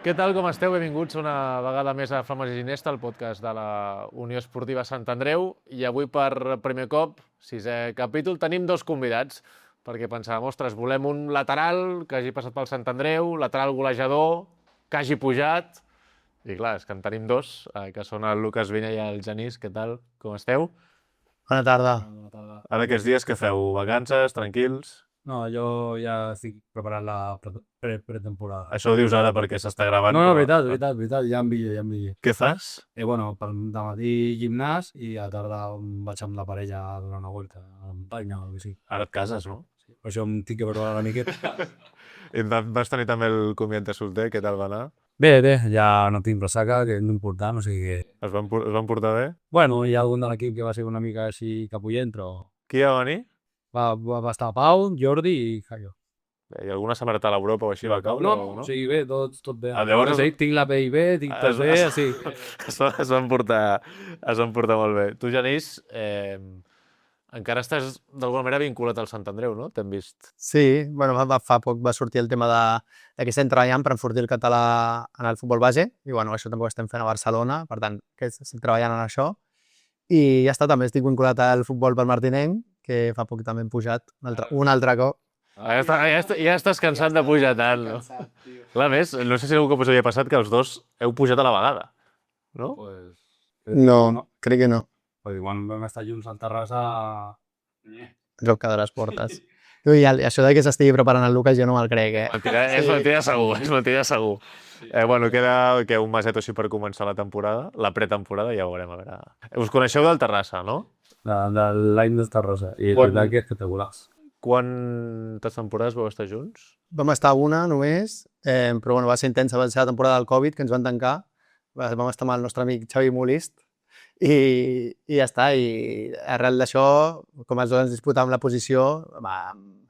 Què tal, com esteu? Benvinguts una vegada més a Flames i Ginesta, el podcast de la Unió Esportiva Sant Andreu. I avui, per primer cop, sisè capítol, tenim dos convidats, perquè pensàvem, ostres, volem un lateral que hagi passat pel Sant Andreu, lateral golejador, que hagi pujat. I clar, és que en tenim dos, que són el Lucas Viña i el Genís. Què tal? Com esteu? Bona tarda. Ara aquests dies que feu? Vacances, tranquils? No, jo ja estic preparant la pretemporada. Això ho dius ara perquè s'està gravant. No, veritat, ja em vi. Què fas? Bueno, de matí gimnàs i a tarda vaig amb la parella a donar una volta, amb panya o el que sigui. Ara et cases, no? Sí, per això em tinc que preparar una miqueta. I vas tenir també el comiat de solter, què tal va anar? Bé, ja no tinc ressaca, que és important, o sigui que... Es van portar bé? Bueno, hi ha algun de l'equip que va ser una mica així capullent, però... Qui va venir? Va estar Pau, Jordi i Jaio. I alguna samarreta a l'Europa o així va caure? No, o sigui, bé, tot bé. Llavors... Tinc la PIB, tinc tot bé, així. Es van portar molt bé. Tu, Genís, encara estàs d'alguna manera vinculat al Sant Andreu, no? T'hem vist. Sí, bueno, fa poc va sortir el tema de que estem treballant per enfortir el català en el futbol base, i bueno, això també ho estem fent a Barcelona, per tant, que estem treballant en això. I ja està, també estic vinculat al futbol pel Martinenc, que fa poc també hem pujat un altre cop. Ja estàs cansat de pujar tant, no? Clar, més, no sé si algú que us havia passat que els dos heu pujat a la vegada, no? Pues... No, crec que no. Pues quan vam estar junts al Terrassa... Joc de les portes. I això de que s'estigui preparant el Lucas jo no me'l crec, És mentida segur. Bueno, queda un meset o així per començar la temporada, la pretemporada, ja ho veurem, a veure. Us coneixeu del Terrassa, no? De l'any del Terrassa, i que és espectacular. Quantes temporades vau estar junts? Vam estar una només, però bueno, va ser intensa, va ser la temporada del Covid, que ens van tancar. Vam estar amb el nostre amic Xavi Molist, i ja està, i arrel d'això, com els dos ens disputàvem la posició,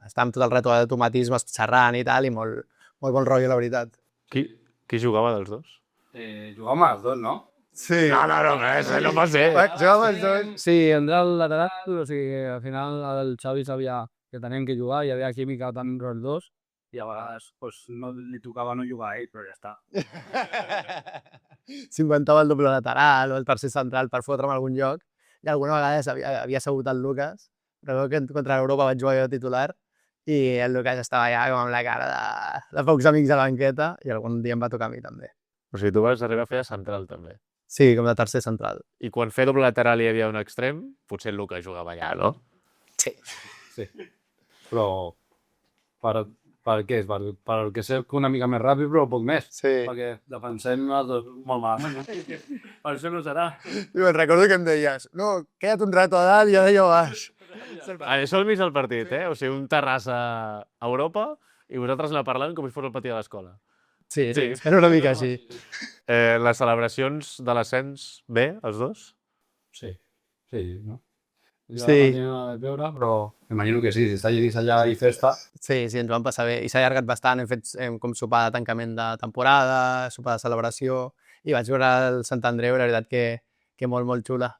estàvem tot el rato d'automatisme xerrant i tal, i molt bon rotllo, la veritat. Qui jugava dels dos? Jugàvem els dos, no? Sí. No pot ser. Jugàvem els dos. Sí, entre el lateral, o sigui, al final el Xavi sabia que teníem que jugar, hi havia química tant entre els dos, i a vegades pues, no li tocava no jugar a ell, però ja està. S'inventava el doble lateral o el tercer central per fotre'm a algun lloc, i alguna vegada havia assegut el Lucas, però que contra l'Europa vaig jugar jo titular, i el Lucas estava allà com amb la cara de pocs amics a la banqueta, i algun dia em va tocar a mi també. O sigui, tu vas arribar a fer de central també. Sí, com de tercer central. I quan feia doble lateral hi havia un extrem, potser el Lucas jugava allà, no? Sí. Però per què és? Per que sé una mica més ràpid, però poc més. Sí. Perquè defensem molt malament. Per això no serà. I me'n recordo que em deies, no, queda't un rato a dalt i jo d'allò baix. Això al mig del partit, O sigui, un Terrassa a Europa i vosaltres anar parlant com si fos el partit de l'escola. Sí, era una mica així. Les celebracions de l'ascens, bé, els dos? Sí, no? Sí. Ja veure, però imagino que sí, si està dins allà i festa... Sí, ens vam passar bé. I s'ha allargat bastant, hem fet com sopar de tancament de temporada, sopar de celebració, i vaig veure el Sant Andreu, la veritat que molt xula,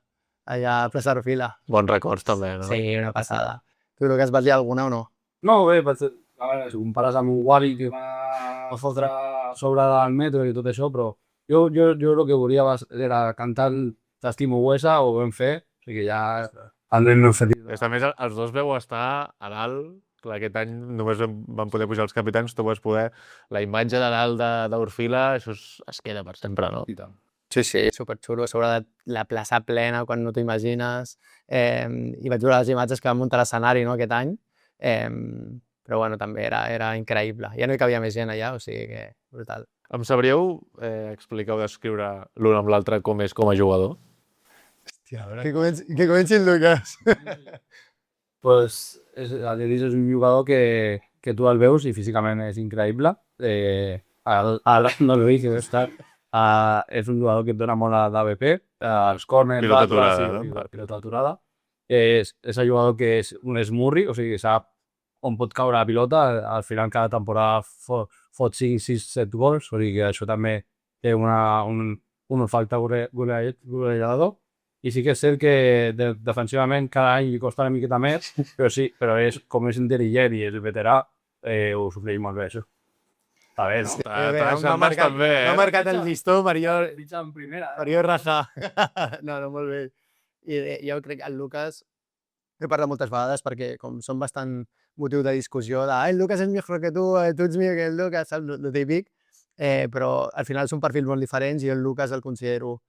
allà a Plaça Orfila. Bons records també, no? Sí, una passada. Tu, Lucas, vas liar alguna o no? No, bé, a veure, si compares amb un Wally que va fotre a sobre del metro i tot això, però jo el que volia era cantar T'estimo Huesa, ho vam fer, o sigui que ja... A més, els dos veu estar a dalt. Clar, aquest any només van poder pujar els capitans, tu vas poder... La imatge de dalt d'Orfila, això es queda per sempre, no? I tant. Sí, superxulo, sobre la plaça plena, quan no t'ho imagines. I vaig veure les imatges que van muntar l'escenari, no, aquest any. Però bueno, també era increïble. Ja no hi cabia més gent allà, o sigui que brutal. Em sabríeu explicar o descriure l'un amb l'altre com és com a jugador? Hòstia, a veure... Que comenci el Lucas. Pues el Genís és un jugador que tu el veus i físicament és increïble. No l'he vist, és un jugador que et dona molt d'AVP, els corners, pilota aturada. És el jugador que és un esmurri, o sigui, sap on pot caure la pilota. Al final cada temporada fot 5, 6, 7 gols, o sigui que això també té un olfacte golejador. I sí que és cert que defensivament cada any li costa una miqueta més, però sí, però com és intel·ligent i és veterà, ho sofreix molt bé, això. Està bé, no? T'ha deixat bastant bé, m'ha marcat el llistó per Pitja en primera. jo rajar. No, molt bé. I jo crec que el Lucas, he parlat moltes vegades perquè com són bastant motiu de discussió de el Lucas és millor que tu ets millor que el Lucas, saps? Lo típic. Però al final són perfils molt diferents i el Lucas el considero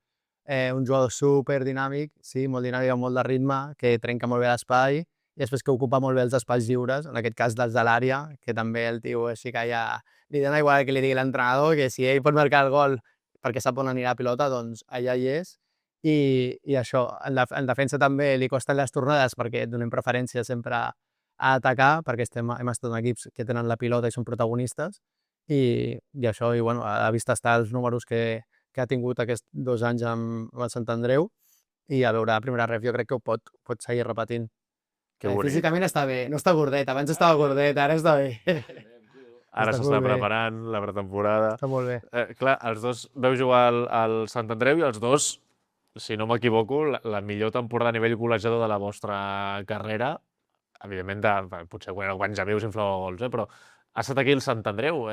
un jugador super dinàmic, sí, molt dinàmic, amb molt de ritme, que trenca molt bé l'espai i després que ocupa molt bé els espais lliures, en aquest cas dels de l'àrea, que també el tio així que ja li dona igual que li digui l'entrenador, que si ell pot marcar el gol perquè sap on anirà la pilota, doncs allà hi és. I això, en defensa també li costen les tornades perquè donem preferència sempre a atacar, perquè hem estat en equips que tenen la pilota i són protagonistes, i això, i bueno, a la vista està els números que ha tingut aquests 2 anys amb el Sant Andreu, i a veure, a primera ref jo crec que ho pot seguir repetint. Que bonic. Físicament està bé, no està gordet, abans estava gordet, ara està bé. Ara Està s'està molt bé. preparant la pretemporada. Està molt bé. Clar, els dos veu jugar al Sant Andreu i els dos, si no m'equivoco, la millor temporada a nivell golejador de la vostra carrera, evidentment, potser quan éreu Benjamins inflava gols, però ha estat aquí el Sant Andreu.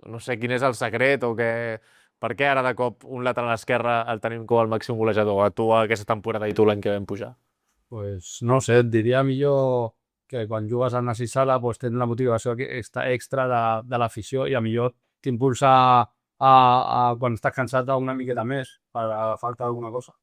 No sé quin és el secret o per què ara de cop un lateral esquerre el tenim com el màxim golejador, a tu aquesta temporada i tu l'any que vam pujar? Pues no sé, et diria millor que quan jugues a Narcís Sala pues, tens la motivació extra de l'afició i a millor t'impulsa quan estàs cansat una miqueta més per agafar-te alguna cosa.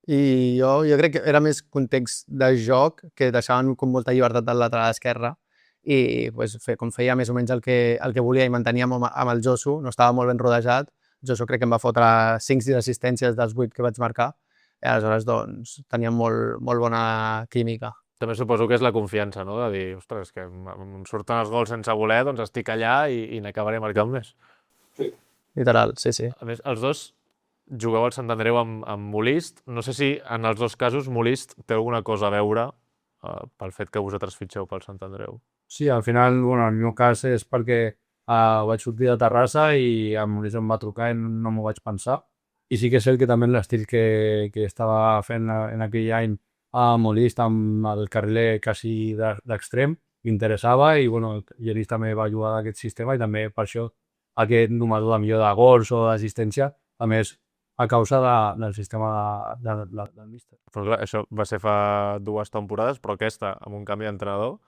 I jo crec que era més context de joc, que deixaven com molta llibertat del lateral esquerre i pues, com feia més o menys el que volia i manteníem amb el Josu, no estava molt ben rodejat. Josu crec que em va fotre 5-6 assistències dels 8 que vaig marcar i aleshores doncs, teníem molt bona química. També suposo que és la confiança, no? De dir, ostres, que em surten els gols sense voler, doncs estic allà i n'acabaré marcant més. Sí. Literal, sí. A més, els dos jugueu al Sant Andreu amb Molist. No sé si en els dos casos Molist té alguna cosa a veure pel fet que vosaltres fitxeu pel Sant Andreu. Sí, al final, bueno, en el meu cas és perquè vaig sortir de Terrassa i el Molist em va trucar i no m'ho vaig pensar. I sí que és cert que també l'estil que estava fent en aquell any a Molist amb el carriler quasi d'extrem, m'interessava i bueno, Genís també va jugar d'aquest sistema i també per això aquest número de millor de gols o d'assistència, a més, a causa del sistema del míster. Però clar, això va ser fa 2 temporades, però aquesta, amb un canvi d'entrenador,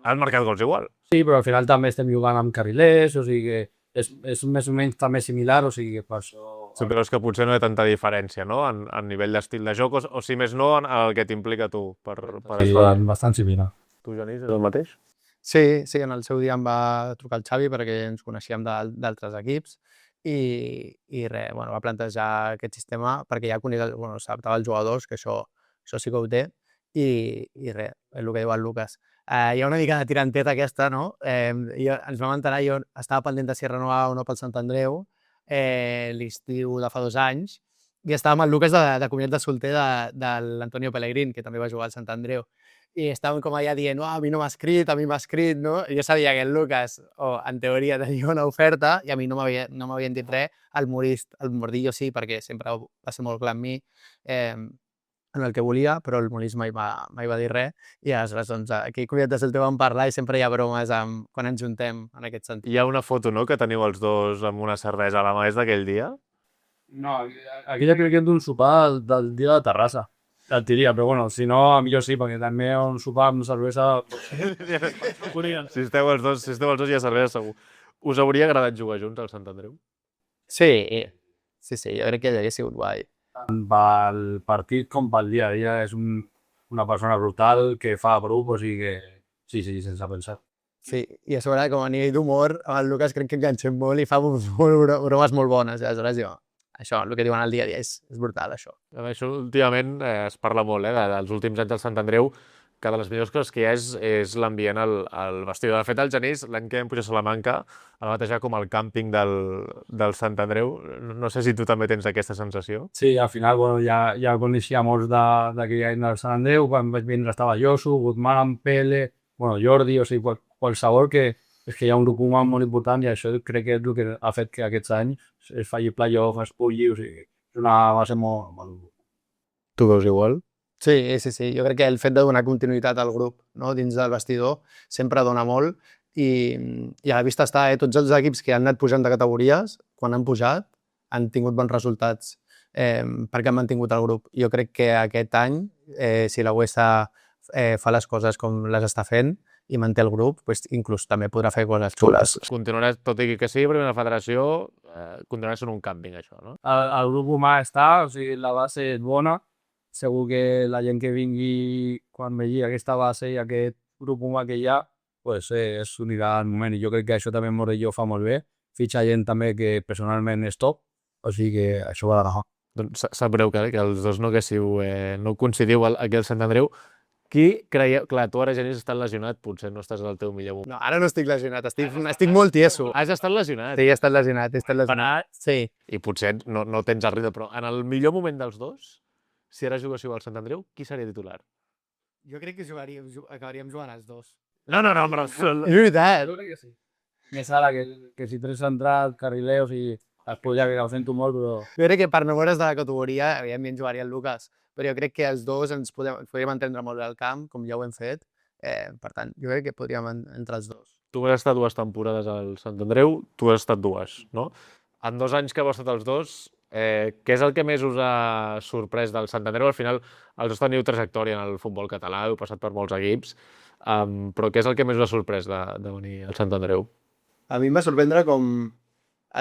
han marcat gols igual. Sí, però al final també estem jugant amb carrilers, o sigui que és més o menys també similar, o sigui que per això... Sí, però és que potser no hi ha tanta diferència, no?, en nivell d'estil de joc, o si més no, en el que t'implica tu. Sí, bastant similar. Tu, Genís, és el mateix? Sí, en el seu dia em va trucar el Xavi perquè ens coneixíem d'altres equips i res, bueno, va plantejar aquest sistema perquè ja s'adaptava als jugadors, que això sí que ho té, i res, és el que diu el Lucas. Hi ha una mica de tiranteta aquesta, no? Ens vam enterar, jo estava pendent de si renovava o no pel Sant Andreu, l'estiu de fa 2 anys, i estava amb el Lucas de comiat de solter de l'Antonio Pellegrín, que també va jugar al Sant Andreu. I estàvem com allà dient, a mi no m'ha escrit, no? I jo sabia que el Lucas, en teoria, tenia una oferta i a mi no m'havien dit res. El Mordillo sí, perquè sempre va ser molt clar amb mi en el que volia, però el Molist mai va dir res. I aleshores, doncs, aquí comiat de solter vam parlar i sempre hi ha bromes quan ens juntem en aquest sentit. Hi ha una foto, no?, que teniu els dos amb una cervesa a la mà, és d'aquell dia? No, aquella crec que és d'un sopar del dia de Terrassa. Et diria, però bueno, si no, a millor sí, perquè també un sopar amb cervesa... Si esteu els dos hi ha cervesa, segur. Us hauria agradat jugar junts al Sant Andreu? Sí, jo crec que hauria sigut guai. Tant pel partit com pel dia a dia, és una persona brutal que fa grup, o sigui que sí, sense pensar. Sí, i a sobre, com a nivell d'humor, amb el Lucas crec que enganxem molt i fa bromes molt bones, aleshores jo... Això, el que diuen al dia a dia, és brutal, això. Això últimament es parla molt, dels últims anys del Sant Andreu, que de les millors coses que hi ha és l'ambient al vestidor. De fet, el Genís, l'any que vam pujar a Salamanca, el va batejar com el càmping del Sant Andreu. No sé si tu també tens aquesta sensació. Sí, al final, bueno, ja coneixia molts d'aquell any del Sant Andreu, quan vaig vindre estava Josu, Guzmán, Pele, bueno, Jordi, o sigui, qualsevol que... És que hi ha un grup humà molt important i això crec que és el que ha fet que aquests anys es faci playoff, es pugui, o sigui, és una base molt... Tu veus igual? Sí, jo crec que el fet de donar continuïtat al grup, no, dins del vestidor sempre dona molt i a la vista està, tots els equips que han anat pujant de categories, quan han pujat, han tingut bons resultats perquè han mantingut el grup. Jo crec que aquest any, si la UEFA fa les coses com les està fent i manté el grup, doncs inclús també podrà fer coses xules. Continuarà, tot i que sigui primera federació, continuarà sent un càmping, això, no? El grup humà està, o sigui, la base és bona. Segur que la gent que vingui quan vegi aquesta base i aquest grup humà que hi ha, pues, s'unirà al moment. I jo crec que això també Morelló fa molt bé. Fitxa gent també que personalment és top, o sigui que això va d'agafar. Doncs sap greu que els dos no haguéssiu, no coincidiu aquí al Sant Andreu. Qui creieu... Clar, tu ara, Genís, estàs lesionat, potser no estàs al teu millor moment. No, ara no estic lesionat, estic molt tieso. Has estat lesionat? Sí, he estat lesionat. Sí. I potser no tens el ritme, però en el millor moment dels dos, si ara juguéssiu al Sant Andreu, qui seria titular? Jo crec que acabaríem jugant els dos. No, però... És veritat. Jo crec que sí. Més ara que si tres centrals, carrileus i es podria que ho sento molt, però... Jo crec que per no veure's de la categoria, evidentment jugaria el Lucas, però jo crec que els dos ens podríem entendre molt bé al camp, com ja ho hem fet. Per tant, jo crec que podríem entre els dos. Tu vas estar 2 temporades al Sant Andreu, tu has estat 2, no? En 2 anys que heu estat els dos, què és el que més us ha sorprès del Sant Andreu? Al final, els dos teniu trajectòria en el futbol català, heu passat per molts equips, però què és el que més us ha sorprès de venir al Sant Andreu? A mi em va sorprendre com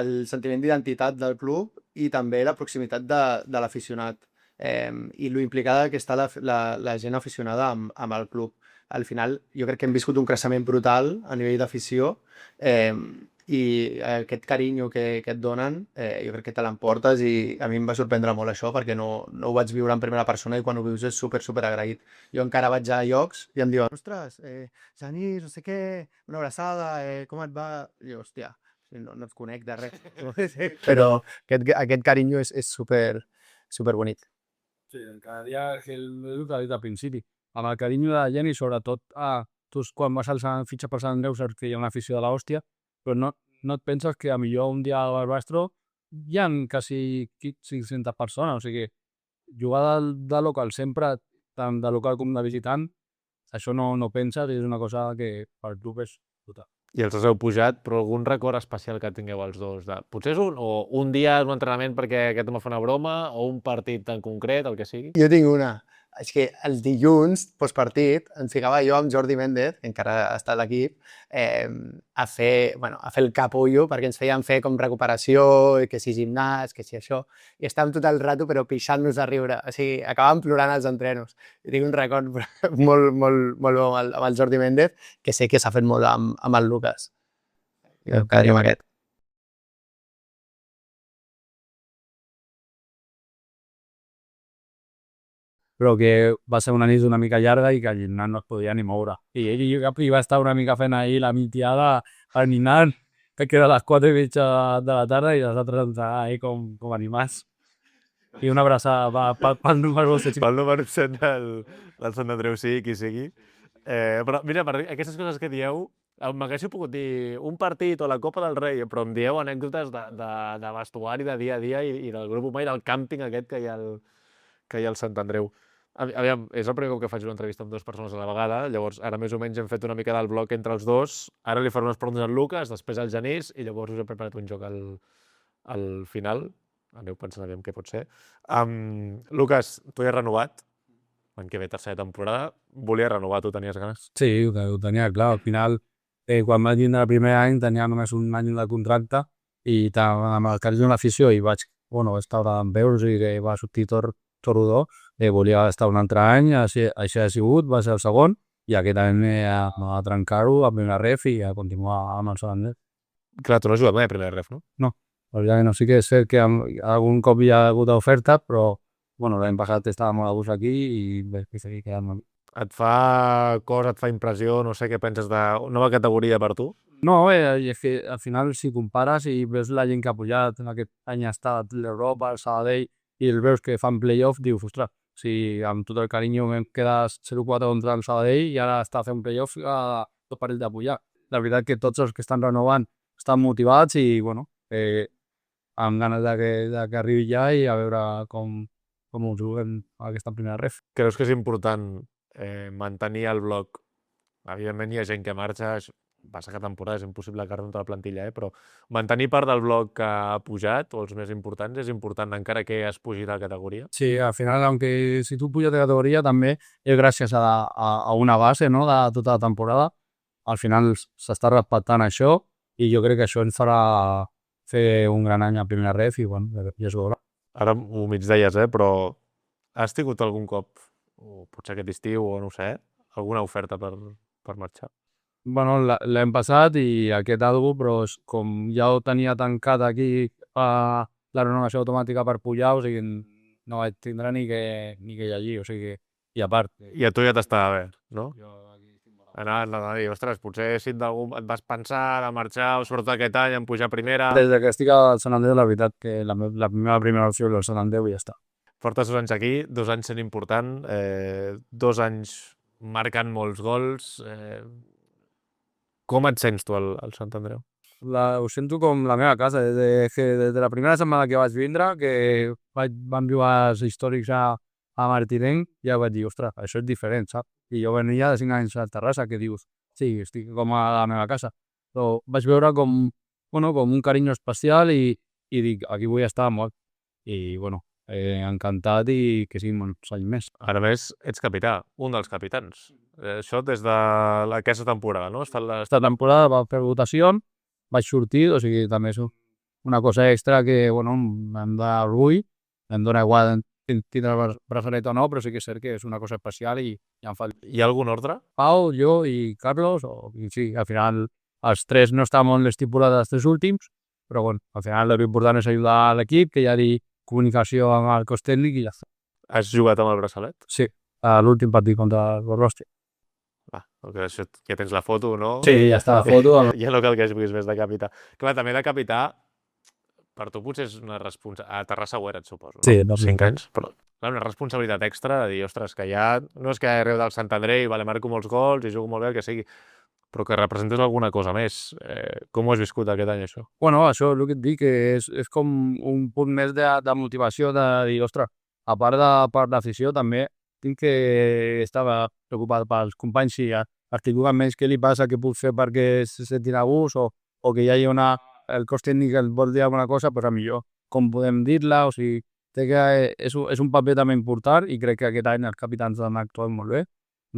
el sentiment d'identitat del club i també la proximitat de l'aficionat i lo implicada que està la gent aficionada amb el club. Al final, jo crec que hem viscut un creixement brutal a nivell d'afició i aquest carinyo que et donen, jo crec que te l'emportes i a mi em va sorprendre molt això perquè no ho vaig viure en primera persona i quan ho vius és super agraït. Jo encara vaig a llocs i em diuen, ostres, Genís, no sé què, una abraçada, com et va? I jo, hòstia, no et conec de res. Però aquest carinyo és super bonic. Sí, cada dia que el que ha dit al principi, amb el carinyo de la gent i sobretot tu quan vas al fitxa per Sant Andreu saps que hi ha una afició de l'hòstia, però no et penses que a millor un dia al Barbastro hi ha quasi 500 persones, o sigui, jugar de local sempre, tant de local com de visitant, això no penses i és una cosa que per tu és brutal. I els dos heu pujat, però algun record especial que tingueu els dos? Potser és un dia un entrenament perquè aquest home fa una broma, o un partit en concret, el que sigui? Jo tinc una. És que els dilluns, postpartit, em ficava jo amb Jordi Méndez, que encara està a l'equip, a fer el capullo, perquè ens feien fer com recuperació, que si gimnàs, que si això, i estàvem tot el rato però pixant-nos a riure. O sigui, acabàvem plorant als entrenos. I tinc un record molt bo amb el Jordi Méndez, que sé que s'ha fet molt amb el Lucas. Quedaria amb aquest. Però que va ser una nit una mica llarga i que el Ninant no es podia ni moure. I ell va estar una mica fent ahir la migdiada al Ninant, que era a les 4:30 de la tarda i nosaltres ens ahir com animats. I una abraçada pel número 7. Pel número 7 del Sant Andreu, sigui qui sigui. Però mira, per aquestes coses que dieu, m'haguéssiu pogut dir un partit o la Copa del Rei, però em dieu anècdotes de vestuari, de dia a dia i del grup humà i del càmping aquest que hi ha al Sant Andreu. Aviam, és el primer cop que faig una entrevista amb 2 persones a la vegada, llavors ara més o menys hem fet una mica del bloc entre els dos, ara li faré unes preguntes al Lucas, després al Genís, i llavors us he preparat un joc al final. Aneu pensant aviam què pot ser. Lucas, tu ja has renovat, l'any que ve tercera temporada, volia renovar, tu tenies ganes? Sí, ho tenia clar, al final, quan vaig vindre el primer any tenia només un any de contracte i amb el carinyo de l'afició i vaig estar amb veus i que va sortir Torudó, volia estar un altre any, així ha sigut, va ser el segon, i aquest any a trencar-ho, a primera ref i a continuar amb el Sant Andreu. Clar, tu no has jugat mai a primera ref, no? No, òbviament no. Sí que és cert que algun cop hi ha hagut oferta, però l'any passat estava molt a gust aquí i vaig seguir quedant-me. Et fa cosa, et fa impressió, no sé què penses de nova categoria per tu? No, és que al final si compares i veus la gent que ha pujat, en aquest any ha estat l'Europa, el Sabadell, i el veus que fan play-off, dius, ostres, si amb tot el carinyo vam quedar 0-4 contra el Sabadell i ara està fent play-off a tot parell de pujar. La veritat que tots els que estan renovant estan motivats i, amb ganes que arribi ja i a veure com ho juguem aquesta primera ref. Creus que és important mantenir el bloc? Evidentment hi ha gent que marxa, passa que temporada és impossible que tota la plantilla, però mantenir part del bloc que ha pujat, o els més importants, és important encara que has pujat a categoria. Sí, al final, aunque si tú pujas de categoría, también es gracias a una base, no?, de tota la temporada. Al final s'està respectant això i jo crec que això ens farà fer un gran any a primera ref i, bueno, ja es veurà. Ara ho mig deies, però has tingut algun cop, o potser aquest estiu, o no ho sé, alguna oferta per marxar? Bueno, l'hem passat i aquest algo, però com ja ho tenia tancat aquí la renovació automàtica per pujar, o sigui, no vaig tindre ni que llegir, o sigui, i a part... I a tu ja t'estava bé, no? Jo aquí estic molt... Anava a dir, ostres, potser si et vas pensar de marxar, o sobretot aquest any, en pujar a primera... Des que estic al Sant Andreu, la veritat que la meva primera opció és el Sant Andreu i ja està. Portes 2 anys aquí, 2 anys sent important, 2 anys marcant molts gols... Com et sents tu al Sant Andreu? Ho sento com la meva casa, des de la primera setmana que vaig vindre, que vam viure els històrics a Martinenc, ja vaig dir, ostres, això és diferent, saps? I jo venia de 5 anys a Terrassa, que dius, sí, estic com a la meva casa. Però vaig veure com un carinyo especial i dic, aquí vull estar molt. I, bueno, encantat i que siguin molts anys més. Ara més, ets capità, un dels capitans. Això des de aquesta temporada, no? Aquesta temporada va fer votació, vaig sortir, o sigui, també és una cosa extra que, bueno, em dona orgull, em dona igual tindre el braçalet o no, però sí que és cert que és una cosa especial i em fa... Hi ha algun ordre? Pau, jo i Carlos, i sí, al final els 3 no estàvem en l'estipulada dels 3 últims, però bueno, al final l'important és ajudar a l'equip, que hi hagi comunicació amb el cos tècnic i ja està. Has jugat amb el braçalet? Sí, a l'últim partit contra el Gorrosti. Això, ja tens la foto, no? Sí, ja està la foto. Ja no cal que juguis més de capità. Clar, també de capità, per tu potser és una responsabilitat... A Terrassa ho eres, suposo, no? Sí, no, 5 anys, però clar, una responsabilitat extra de dir, ostres, que ja no és que arreu del Sant Andreu i vale, marco molts gols i jugo molt bé, el que sigui, però que representes alguna cosa més. Com ho has viscut aquest any, això? Bueno, això és el que et dic, que és com un punt més de motivació de dir, ostres, a part de l'afició també tinc que estava preocupat pels companys si articulen més què li passa, què puc fer perquè se sentin a gust o que hi hagi el cos tècnic el vol dir alguna cosa, però millor com podem dir-la, o sigui, és un paper també important i crec que aquest any els capitans han actuat molt bé,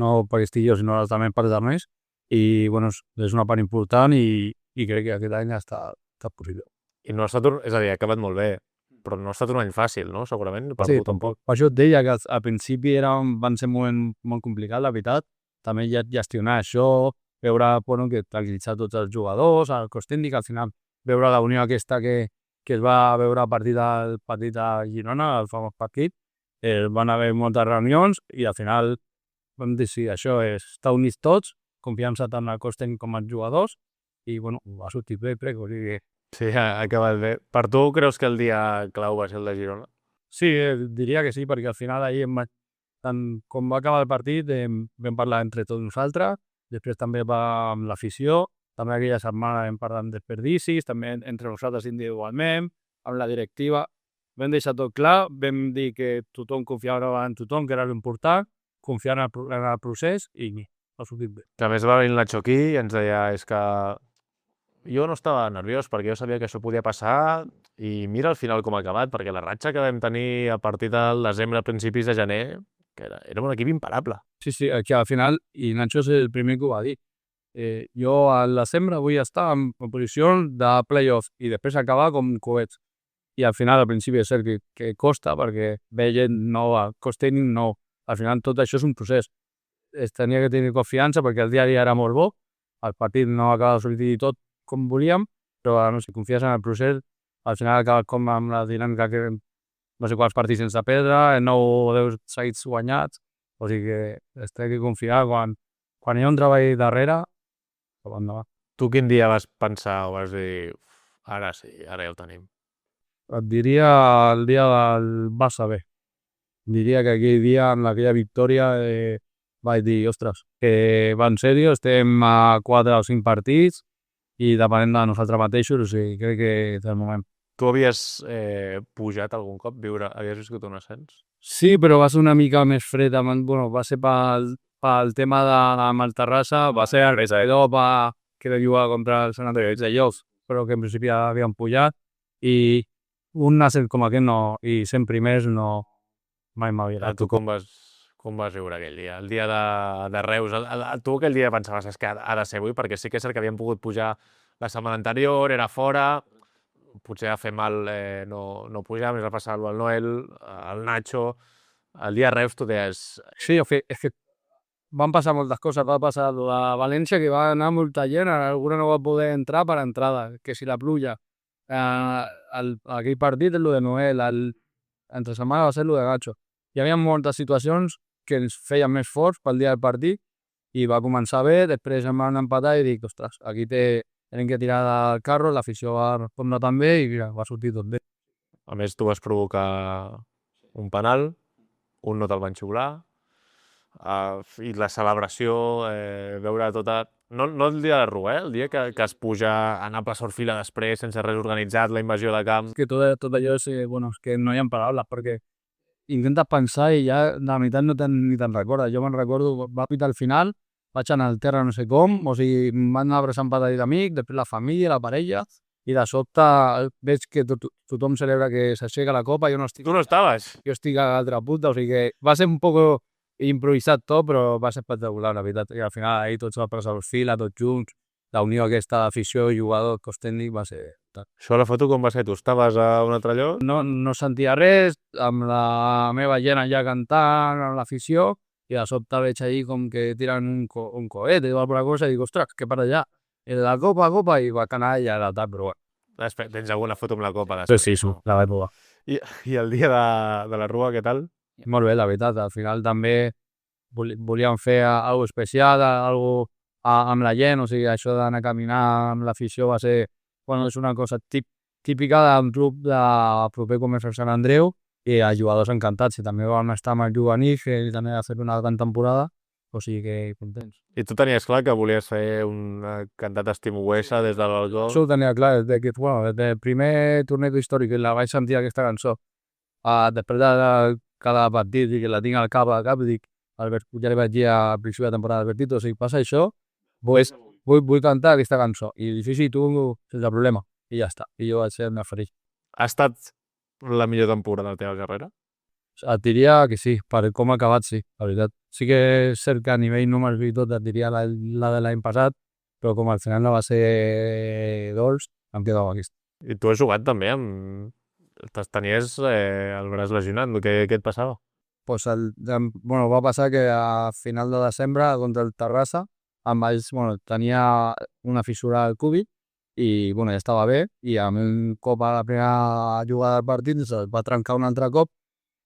no per estic jo, sinó també per els altres, i bueno, és una part important i crec que aquest any ha estat possible. I no ha estat és a dir, ha acabat molt bé, però no ha estat un any fàcil, no? Segurament, per Sí, tu tampoc. per això et deia que al principi van ser un moment molt complicat, la veritat, també gestionar això, veure que tranquil·litzar tots els jugadors, el cos tècnic, al final veure la unió aquesta que es va veure a partir del partit a Girona, el famós partit, van haver moltes reunions i al final vam dir sí, això és estar units tots, confiança tant al cos tècnic com als jugadors i bueno, va sortir bé, crec, o sigui... Sí, ha acabat bé. Per tu creus que el dia clau va ser el de Girona? Sí, diria que sí, perquè al final ahir, tant com va acabar el partit, vam parlar entre tots nosaltres, després també va amb l'afició, també aquella setmana vam parlar amb desperdicis, també entre nosaltres individualment, amb la directiva. Vam deixar tot clar, vam dir que tothom confiava en tothom, que era l'important, confiar en el procés i ha sortit bé. Que a més va venir el Nacho aquí i ens deia és que jo no estava nerviós perquè jo sabia que això podia passar i mira al final com ha acabat, perquè la ratxa que vam tenir a partir del desembre, a principis de gener, que era un equip imparable. Sí, que al final, i Nacho és el primer que ho va dir, jo al desembre vull estar en posició de play-off i després acabar com coets. I al final, al principi és cert que costa perquè ve gent nova, cos tècnic nou. Al final tot això és un procés. Es tenia que tenir confiança perquè el dia a dia era molt bo, el partit no acaba de sortir tot com volíem, però no sé, confies en el procés, al final acaba com amb la dinàmica que no sé quants partits sense perdre, 9 o 10 seguits guanyats, o sigui que es té que confiar quan hi ha un treball darrere, cap endavant. Tu quin dia vas pensar o vas dir ara sí, ara ja ho tenim? Et diria el dia del Barça B. Diria que aquell dia, en aquella victòria, vaig dir, ostres, que va en sèrio, estem a 4 o 5 partits i depenent de nosaltres mateixos, o sigui, crec que és el moment. Tu havies pujat algun cop? Havies viscut un ascens? Sí, però va ser una mica més fred, va ser pel tema amb el Terrassa, va ser el Resaedor que era jugar contra el Sant Andreu de Llocs, però que en principi ja havien pujat, i un nàsser com aquest no, i 100 primers no, mai m'havia Tu com vas viure aquell dia? El dia de Reus, tu aquell dia pensaves és que ha de ser avui, perquè sí que és cert que havien pogut pujar la setmana anterior, era fora, potser a fer mal no pujar, més va passar el Noel, el Nacho, el dia de Reus tu deies... Sí, és que van passar moltes coses. Va passar la València, que va anar molta gent, alguna no va poder entrar per entrada, que si la pluja. Aquell partit és el de Noel, entre setmana va ser el de Gacho. Hi havia moltes situacions que ens feien més forts pel dia del partit i va començar bé, després em van empatar i dic, ostres, aquí tenim que tirar del carro, l'afició va respondre també i mira, va sortir tot bé. A més, tu vas provocar un penal, un no te'l van xiular, i la celebració, veure tota... No el dia de Rua, el dia que es puja a anar a plaça Orfila després, sense res organitzat, la invasió de camp... És que tot allò és, és que no hi ha paraules, perquè intentes pensar i ja de veritat no ni te'n recordes. Jo me'n recordo, va pitar al final, vaig anar al terra no sé com, o sigui, em van anar abraçant petits d'amic, després la família, la parella, i de sobte veig que tothom celebra que s'aixeca la copa, jo no estic... Tu no estaves? Jo estic a l'altra punta, o sigui que va ser un poc improvisat tot, però va ser espectacular, la veritat. I al final ahir tots a plaça Orfila, tots junts, la unió aquesta d'afició, jugador, cos tècnic, va ser... Això la foto com va ser? Tu estaves a un altre lloc? No sentia res, amb la meva gent allà cantant, amb l'afició, i de sobte veig allí com que tiren un coet o alguna cosa, i dic, ostres, què per allà? I la copa, i va anar allà a la tarda, però bueno. Després, tens alguna foto amb la copa després? Sí, la vaig provar. I el dia de la Rua, què tal? Molt bé, la veritat. Al final també volíem fer alguna cosa especial, alguna cosa amb la gent, o sigui, això d'anar a caminar amb l'afició va ser... Bueno, és una cosa típica d'un club de proper com és el Sant Andreu, i els jugadors encantats, i també vam estar amb el juvenil, que també ha fet una gran temporada, o sigui que contents. I tu tenies clar que volies fer un cantat estimuessa des del balcó? Això ho tenia clar, des del primer torneig històric que la vaig sentir aquesta cançó, després de cada partit, i que la tinc al cap, dic, Albert, ja li vaig dir al principi de temporada d'Albertit, o sigui, passa això, vull cantar aquesta cançó, i difícil tu, sense problema, i ja està, i jo vaig ser més feliç. Ha estat la millor temporada de la teva carrera? Et diria que sí, per com ha acabat, sí, la veritat. Sí que és cert que a nivell números i tot et diria la de l'any passat, però com al final no va ser dolç, em quedava aquí. I tu has jugat també amb... Tenies el braç lesionat, què et passava? Pues va passar que a final de desembre contra el Terrassa tenia una fissura al cúbit i ja estava bé, i amb un cop a la primera jugada del partit es va trencar un altre cop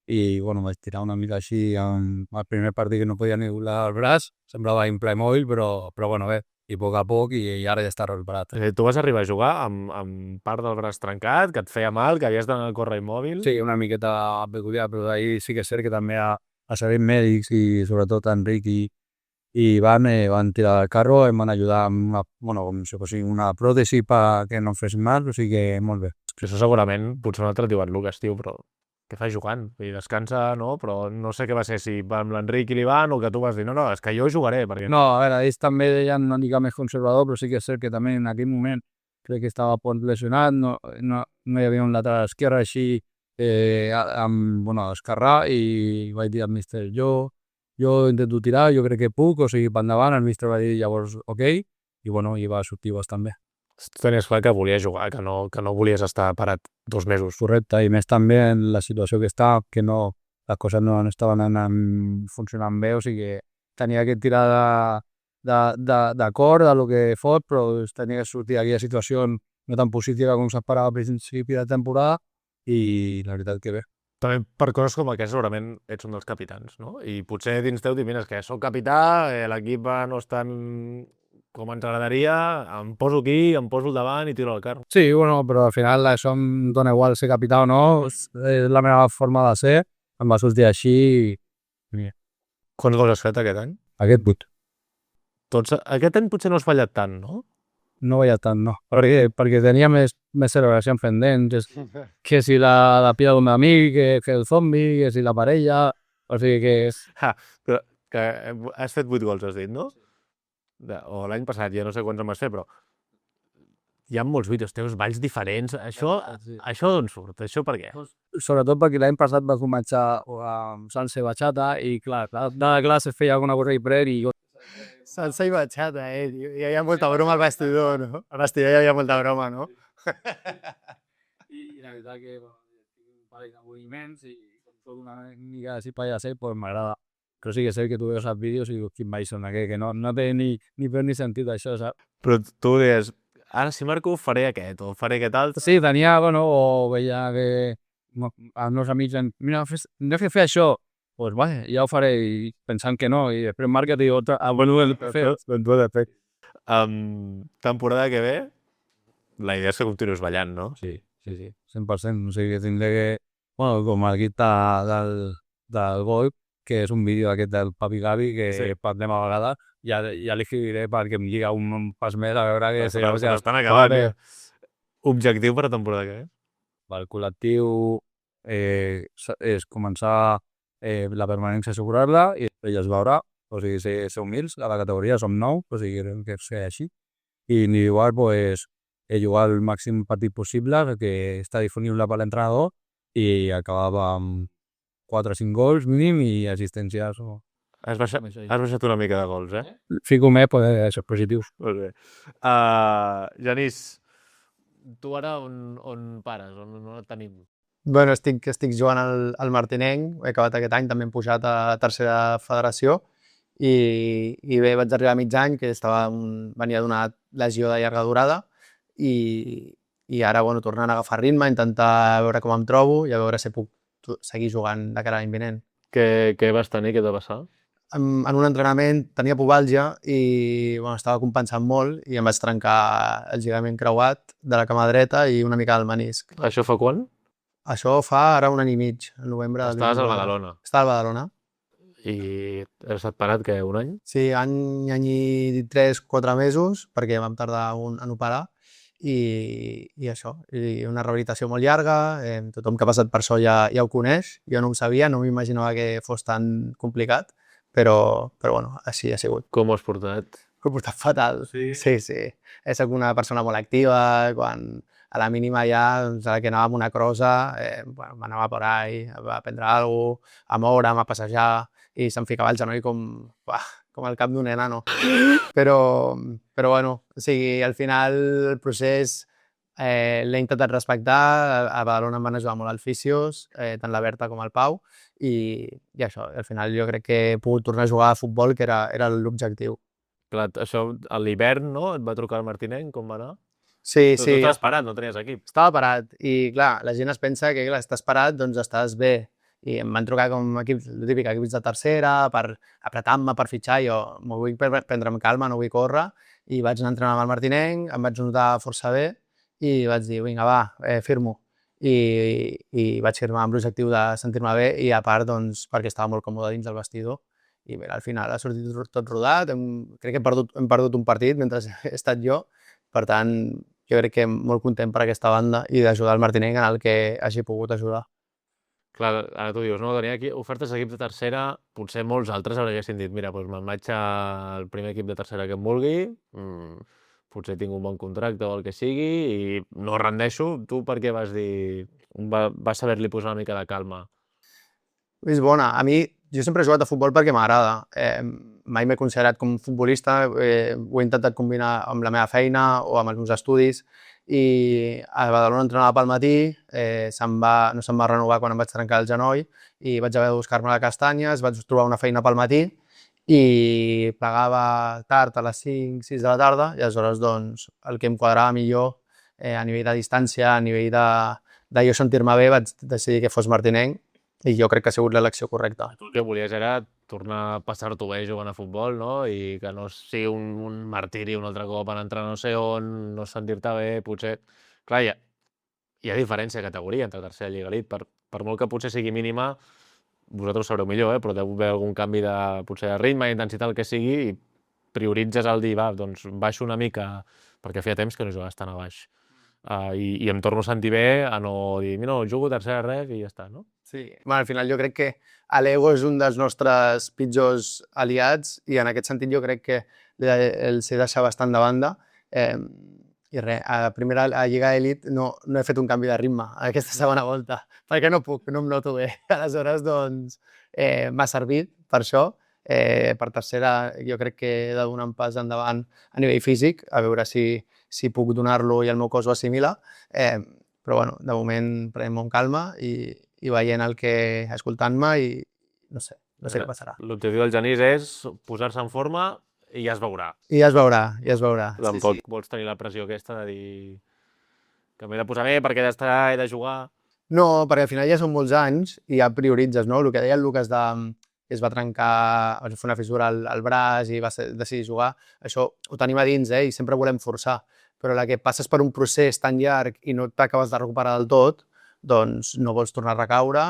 i vaig tirar una mica així al primer partit que no podia ni doblar el braç, semblava un Playmobil, però bé, i a poc, i ara ja està recuperat. Tu vas arribar a jugar amb part del braç trencat, que et feia mal, que havies d'anar a córrer immòbil? Sí, una miqueta peculiar, però ahir sí que és cert que també a serveis mèdics i sobretot Enric i Ivan van tirar del carro, em van ajudar amb com si fos una pròtesi perquè no em fes mal, o sigui que molt bé. Això segurament, potser un altre et diuen, Lucas, tio, però què fas jugant? I descansa, no? Però no sé què va ser, si va amb l'Enric i l'Ivan o que tu vas dir, no, és que jo jugaré, perquè... No, a veure, ells també deien una mica més conservador, però sí que és cert que també en aquell moment crec que estava poc lesionat, no hi havia un lateral esquerre així esquerrà, i vaig dir al míster, jo intento tirar, jo crec que puc, o sigui, per endavant, el míster va dir llavors, ok, i va sortir bastant bé. Tu tenies clar que volies jugar, que no volies estar parat 2 mesos. Correcte, i més també en la situació que està, que les coses no estaven funcionant bé, o sigui que tenia que tirar d'acord de lo que fos, però tenia que sortir d'aquella situació no tan positiva com s'esperava al principi de temporada, i la veritat que bé. També per coses com aquestes segurament ets un dels capitans, no? I potser dins teu dius, mira, és que soc capità, l'equip no és tan com ens agradaria, em poso aquí, em poso al davant i tiro al carro. Sí, però al final això em dona igual ser capità o no, és la meva forma de ser, em va sortir així. Quants gols has fet aquest any? Aquest 8. Aquest any potser no has fallat tant, no? No veia tant, no. Perquè tenia més celebracions pendents, que si la pila d'un amic, que el zombi, que si la parella, o sigui que... Però que has fet 8 gols, has dit, no? o l'any passat, ja no sé quants en vas fer, però hi ha molts vídeos teus, balls diferents. Això d'on surt? Això per què? Sobretot perquè l'any passat va començar amb salsa i bachata i clar, cada classe feia alguna cosa diferent i jo... Salsa i bachata, tio. Hi havia molta broma al vestidor, no? Al vestidor hi havia molta broma, no? I la veritat que tinc un parell de moviments i com soc una mica així pallasset, pues m'agrada. Però sí que sé que tu veus els vídeos i dius, quin baix són aquests, que no té ni fer ni sentit això, saps? Però tu deies, ara si marco faré aquest o faré aquest altre. Sí, tenia, bueno, o veia que els meus amics em mira, hem de fer això. Pues vale, ja ho faré, i pensant que no, i després marca i diu, bueno, el fer. Doncs ho he de fer. Temporada que ve, la idea és que continuïs ballant, no? Sí, 100%. O sigui, que tindré que... Bueno, com el guit del Golf, que és un vídeo aquest del Papi Gavi, que parlem a vegades, ja li escriuré perquè em lliga un pas més, a veure que... Estan acabant, Objectiu per a temporada que ve? El col·lectiu és començar la permanència, assegurar-la, i després ja es veurà. O sigui, ser humils, a la categoria som 9, o sigui, que sigui així. I individual, pues, jugar el màxim partit possible, que està disponible per l'entrenador, i acabava amb 4 o 5 gols mínim i assistències. Has baixat una mica de gols, Fico més, pues, ser positius. Molt bé. Genís, tu ara on pares? On et tenim? Bueno, estic jugant al Martinenc, he acabat aquest any, també hem pujat a tercera federació i bé, vaig arribar a mig any, que venia d'una lesió de llarga durada i ara, bueno, tornant a agafar ritme, intentar veure com em trobo i a veure si puc seguir jugant de cara a l'any vinent. Què vas tenir? Què et va passar? En un entrenament tenia pubalgia i bueno, estava compensant molt i em vaig trencar el lligament creuat de la cama dreta i una mica del menisc. Això fa quan? Això fa ara un any i mig, al novembre. Estaves al Badalona. Estava al Badalona. I has estat parat, què, un any? Sí, any i 3-4 mesos, perquè vam tardar en operar, i això, i una rehabilitació molt llarga, tothom que ha passat per això ja ho coneix, jo no ho sabia, no m'imaginava que fos tan complicat, però bueno, així ha sigut. Com ho has portat? Ho he portat fatal. Sí. Soc una persona molt activa, quan a la mínima ja, doncs, que anava amb una crossa, m'anava por ahí, a prendre alguna cosa, a moure'm, a passejar, i se'm ficava el genoll com el cap d'un enano. Però bueno, o sigui, al final el procés l'he intentat respectar, a Badalona em van ajudar molt els fisios, tant la Berta com el Pau, i això, al final jo crec que he pogut tornar a jugar a futbol, que era l'objectiu. Clar, això a l'hivern, no? Et va trucar el Martinenc, com va anar? Sí. Tu estaves parat, no tenies equip. Estava parat i, clar, la gent es pensa que, clar, estàs parat, doncs estàs bé. I em van trucar com equips, típic, equips de tercera, per apretar-me, per fitxar, jo m'ho vull prendre amb calma, no vull córrer, i vaig anar a entrenar amb el Martinenc, em vaig notar força bé, i vaig dir, vinga, va, firmo. I vaig firmar amb l'objectiu de sentir-me bé, i a part, doncs, perquè estava molt còmode dins del vestidor. I bé, al final ha sortit tot rodat, crec que hem perdut un partit mentre he estat jo, per tant, jo crec que molt content per aquesta banda i d'ajudar el Martinenc en el que hagi pogut ajudar. Clar, ara tu dius, no, tenia aquí ofertes d'equips de tercera, potser molts altres haurien dit, mira, doncs me'n vaig al primer equip de tercera que em vulgui, potser tinc un bon contracte o el que sigui, i no rendeixo. Tu per què vas dir, vas saber-li posar una mica de calma? És bona. A mi, jo sempre he jugat a futbol perquè m'agrada. Mai m'he considerat com futbolista, ho he intentat combinar amb la meva feina o amb els meus estudis, i a Badalona entrenava pel matí, no se'm va renovar quan em vaig trencar el genoll i vaig haver de buscar-me la castanyes, vaig trobar una feina pel matí i plegava tard a les 5-6 de la tarda i aleshores doncs, el que em quadrava millor a nivell de distància, a nivell de jo sentir-me bé, vaig decidir que fos Martinenc i jo crec que ha sigut l'elecció correcta. Tu el que volies era tornar a passar-t'ho bé jugant a futbol, no? I que no sigui un martiri un altre cop en entrar no sé on, no sentir-te bé, potser... Clar, hi ha diferència de categoria entre tercera i Lliga Elite. Per molt que potser sigui mínima, vosaltres ho sabreu millor, però deu haver algun canvi de, potser de ritme, intensitat, el que sigui, i prioritzes el dir, va, doncs baixo una mica, perquè feia temps que no jugaves tan a baix. i em torno a sentir bé a no dir, no, jugo tercera ref i ja està, no? Sí, bueno, al final jo crec que l'ego és un dels nostres pitjors aliats i en aquest sentit jo crec que el sé deixar bastant de banda. I res, a Lliga Elite no he fet un canvi de ritme a aquesta segona volta, perquè no puc, no em noto bé. Aleshores, doncs, m'ha servit per això. Per tercera, jo crec que he de donar un pas endavant a nivell físic, a veure si puc donar-lo i el meu cos ho assimila. Però, bueno, de moment prenem amb calma i veient el que... escoltant-me i no sé què passarà. L'objectiu del Genís és posar-se en forma i ja es veurà. I ja es veurà. Tampoc vols tenir la pressió aquesta de dir que m'he de posar bé perquè he de jugar. No, perquè al final ja són molts anys i ja prioritzes, no? El que deia el Lucas que es va trencar, es va fer una fissura al braç i va decidir jugar, això ho tenim a dins, i sempre volem forçar, però la que passes per un procés tan llarg i no t'acabes de recuperar del tot, doncs no vols tornar a recaure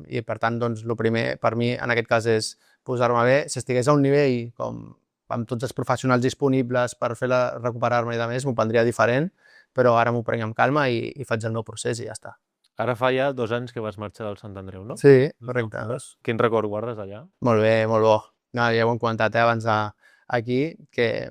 i per tant doncs el primer per mi en aquest cas és posar-me bé. Si estigués a un nivell com amb tots els professionals disponibles per recuperar-me i de més, m'ho prendria diferent, però ara m'ho prenc amb calma i faig el meu procés i ja està. Ara fa ja 2 anys que vas marxar del Sant Andreu, no? Sí, correcte. Quin record guardes d'allà? Molt bé, molt bo. No, ja ho hem comentat abans aquí, que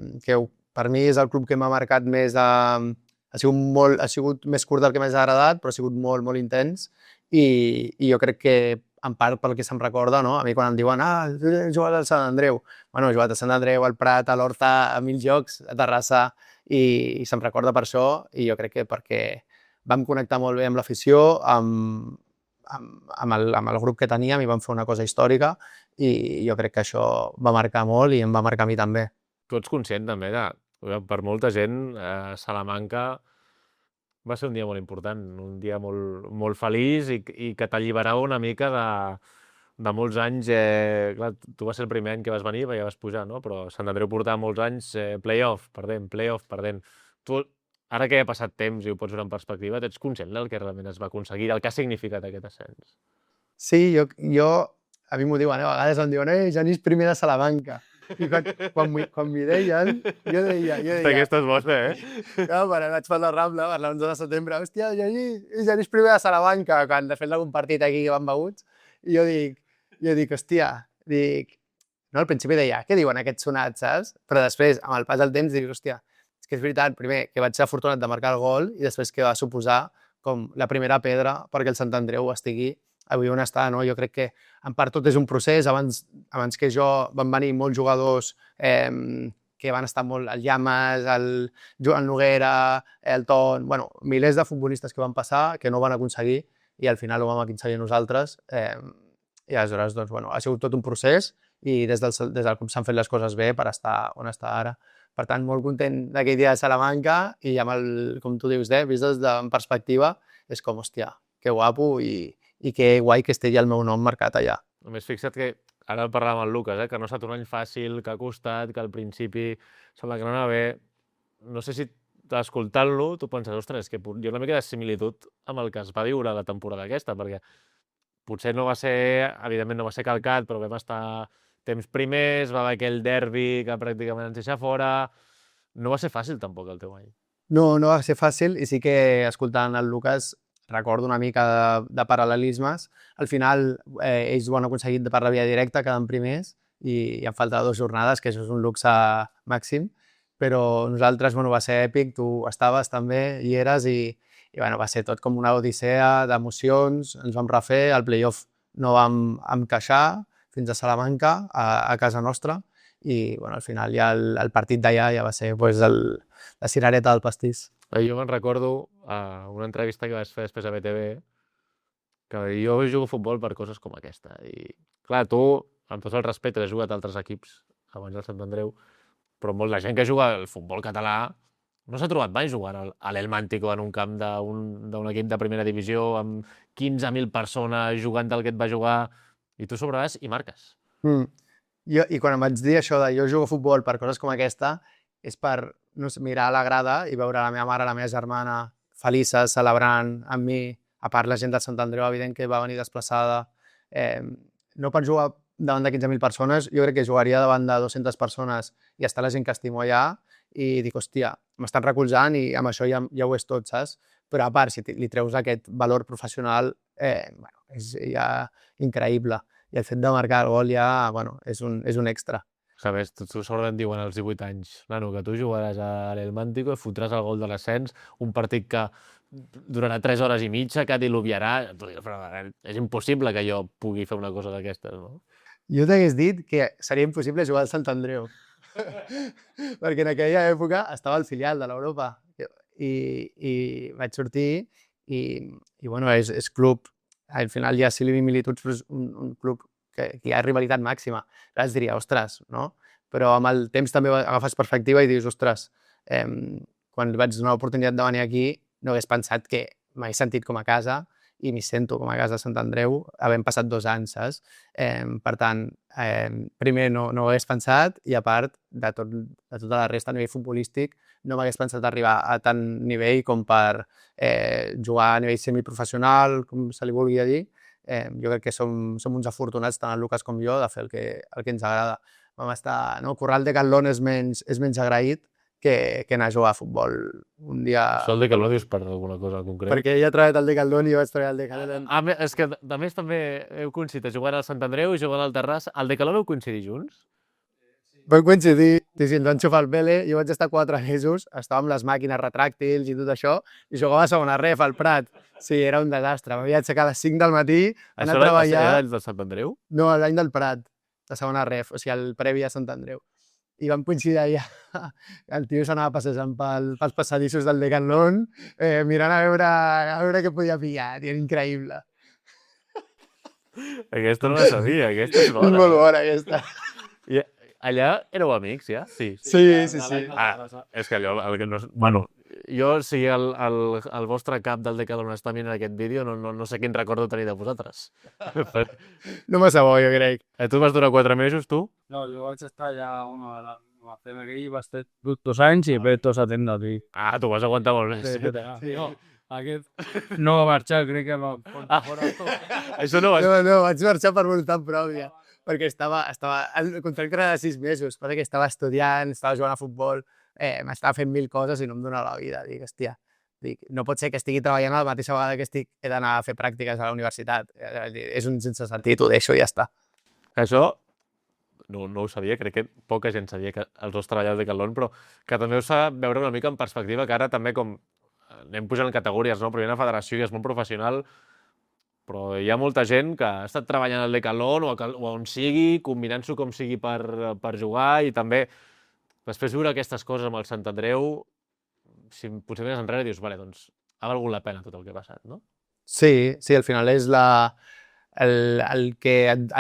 per mi és el club que m'ha marcat més. Ha sigut més curt del que m'ha agradat, però ha sigut molt, molt intens i jo crec que en part pel que se'm recorda, no? A mi quan em diuen tu has jugat al Sant Andreu. Bueno, he jugat al Sant Andreu, al Prat, a l'Horta, a 1000 jocs, a Terrassa i se'm recorda per això i jo crec que perquè vam connectar molt bé amb l'afició, amb el grup que teníem i vam fer una cosa històrica i jo crec que això va marcar molt i em va marcar a mi també. Tu ets conscient també per molta gent, Salamanca va ser un dia molt important, un dia molt, molt feliç i que t'alliberava una mica de molts anys. Clar, tu vas ser el primer any que vas venir perquè vas pujar, no? Però Sant Andreu portava molts anys play-off, perdent. Tu, ara que ha passat temps i ho pots veure en perspectiva, ets conscient del que realment es va aconseguir, del que ha significat aquest ascens? Sí, a mi m'ho diuen, a vegades em diuen Genís primer de Salamanca. I quan m'hi deien, jo deia... Aquesta és vostra, No, però vaig per la Rambla, per l'11 de setembre, hòstia, Genís primer de Salamanca, quan després d'algun partit aquí que van beguts, i jo dic, hòstia, no, al principi deia, què diuen aquests sonats, saps? Però després, amb el pas del temps, dic, hòstia, és que és veritat, primer, que vaig ser afortunat de marcar el gol i després que va suposar com la primera pedra perquè el Sant Andreu estigui avui on està, no? Jo crec que en part tot és un procés. Abans que jo van venir molts jugadors que van estar molt, el Llamas, el Joan Noguera, el Ton, bueno, milers de futbolistes que van passar, que no ho van aconseguir i al final ho vam aconseguir nosaltres. I aleshores, doncs, bueno, ha sigut tot un procés i des del club s'han fet les coses bé per estar on està ara. Per tant, molt content d'aquell dia de Salamanca i amb com tu dius, vist des de perspectiva, és com, hòstia, que guapo i que guai que estigui el meu nom marcat allà. A més, fixa't que ara parlàvem amb el Lucas, que no ha estat un any fàcil, que ha costat, que al principi sembla que no anava bé. No sé si escoltant-lo tu penses, ostres, és que hi ha una mica de similitud amb el que es va viure la temporada aquesta, perquè potser no va ser, evidentment no va ser calcat, però vam estar temps primers, va haver aquell derbi que pràcticament ens deixa fora. No va ser fàcil tampoc el teu any. No va ser fàcil i sí que escoltant el Lucas recordo una mica de paral·lelismes. Al final ells ho han aconseguit per la via directa, quedant primers, i en falta 2 jornades, que això és un luxe màxim, però nosaltres, va ser èpic, tu estaves també, hi eres, i va ser tot com una odissea d'emocions, ens vam refer, al play-off no vam encaixar, fins a Salamanca, a casa nostra, i al final ja el partit d'allà ja va ser la cirereta del pastís. Jo me'n recordo una entrevista que vas fer després a BTV que va dir, jo jugo a futbol per coses com aquesta. I clar, tu, amb tot el respecte, has jugat a altres equips abans del Sant Andreu, però la gent que juga al futbol català no s'ha trobat mai jugant a l'Helmántico en un camp d'un equip de primera divisió amb 15.000 persones jugant del que et va jugar i tu sobre vas i marques. I quan em vaig dir això de jo jugo a futbol per coses com aquesta, és per mirar a la grada i veure la meva mare, la meva germana felices, celebrant amb mi, a part la gent del Sant Andreu, evident que va venir desplaçada. No per jugar davant de 15.000 persones, jo crec que jugaria davant de 200 persones i està la gent que estimo allà i dic, hòstia, m'estan recolzant i amb això ja ho és tot, saps? Però a part, si li treus aquest valor professional, bueno, és ja increïble. I el fet de marcar el gol ja, bueno, és un extra. A més, tu segurament diuen als 18 anys, nano, que tu jugaràs a l'Elmántico i fotràs el gol de l'ascens, un partit que durarà 3 hores i mitja, que diluviarà. Però és impossible que jo pugui fer una cosa d'aquestes, no? Jo t'hagués dit que seria impossible jugar al Sant Andreu. Perquè en aquella època estava al filial de l'Europa i vaig sortir i bueno, és club, al final hi ha similituds, però és un club que hi ha rivalitat màxima. Ara es diria, ostres, no? Però amb el temps també agafes perspectiva i dius, ostres, quan vaig donar l'oportunitat de venir aquí no hagués pensat que m'he sentit com a casa i m'hi sento com a casa de Sant Andreu, havent passat 2 anys, saps? Per tant, primer no ho hagués pensat i a part de tota la resta a nivell futbolístic no m'hagués pensat arribar a tant nivell com per jugar a nivell semiprofessional, com se li vulgui dir. Jo crec que som uns afortunats, tant el Lucas com jo, de fer el que ens agrada. Vam estar, no? Currar al Decathlon és menys agraït que anar a jugar a futbol un dia... Això el Decathlon dius per alguna cosa concreta? Perquè ella ha treballat al Decathlon i jo vaig treballar al Decathlon. És que, a més, també heu coincidit jugant al Sant Andreu i jugant al Terrassa. Al Decathlon heu coincidit junts? Vam coincidir, sí, ens van xufar el pele, jo vaig estar 4 mesos, estava amb les màquines retràctils i tot això, i jugava a segona ref al Prat. Sí, era un desastre, m'havia d'aixecar a les 5 del matí, anar a treballar... Això era del Sant Andreu? No, l'any del Prat, de segona ref, o sigui, el previ a Sant Andreu. I vam coincidir allà, el tio s'anava passejant pels passadissos del Decathlon, mirant a veure què podia pillar, tio, era increïble. Aquesta no la sabia, aquesta és bona. És molt bona, aquesta. I allà éreu amics, ja? Sí. Sí. És que allò... Bueno, jo, si el vostre cap del Decathlon està mirant aquest vídeo, no sé quin record tenir de vosaltres. No massa bo, jo crec. Tu vas durar 4 mesos, tu? No, jo vaig estar allà a CMGI, va estar 2 anys i després 2 a tenda, tio. Ah, tu vas aguantar molt més. Sí. No, aquest no va marxar, crec que va fora tot. Això no vas... No, vaig marxar per voluntat pròpia, perquè estava... El contracte era de 6 mesos, perquè estava estudiant, estava jugant a futbol, m'estava fent 1000 coses i no em donava la vida. Dic, hòstia, no pot ser que estigui treballant a la mateixa vegada que he d'anar a fer pràctiques a la universitat. És un sense sentit, ho deixo i ja està. Això no ho sabia, crec que poca gent sabia que els dos treballàveu de Decathlon, però que també us fa veure una mica en perspectiva, que ara també com anem pujant en categories, no? Però hi ha una federació i és molt professional, però hi ha molta gent que ha estat treballant al Decathlon o on sigui, combinant-s'ho com sigui per jugar, i també després viure aquestes coses amb el Sant Andreu, si potser més enrere dius, vale, doncs ha valgut la pena tot el que ha passat, no? Sí, al final és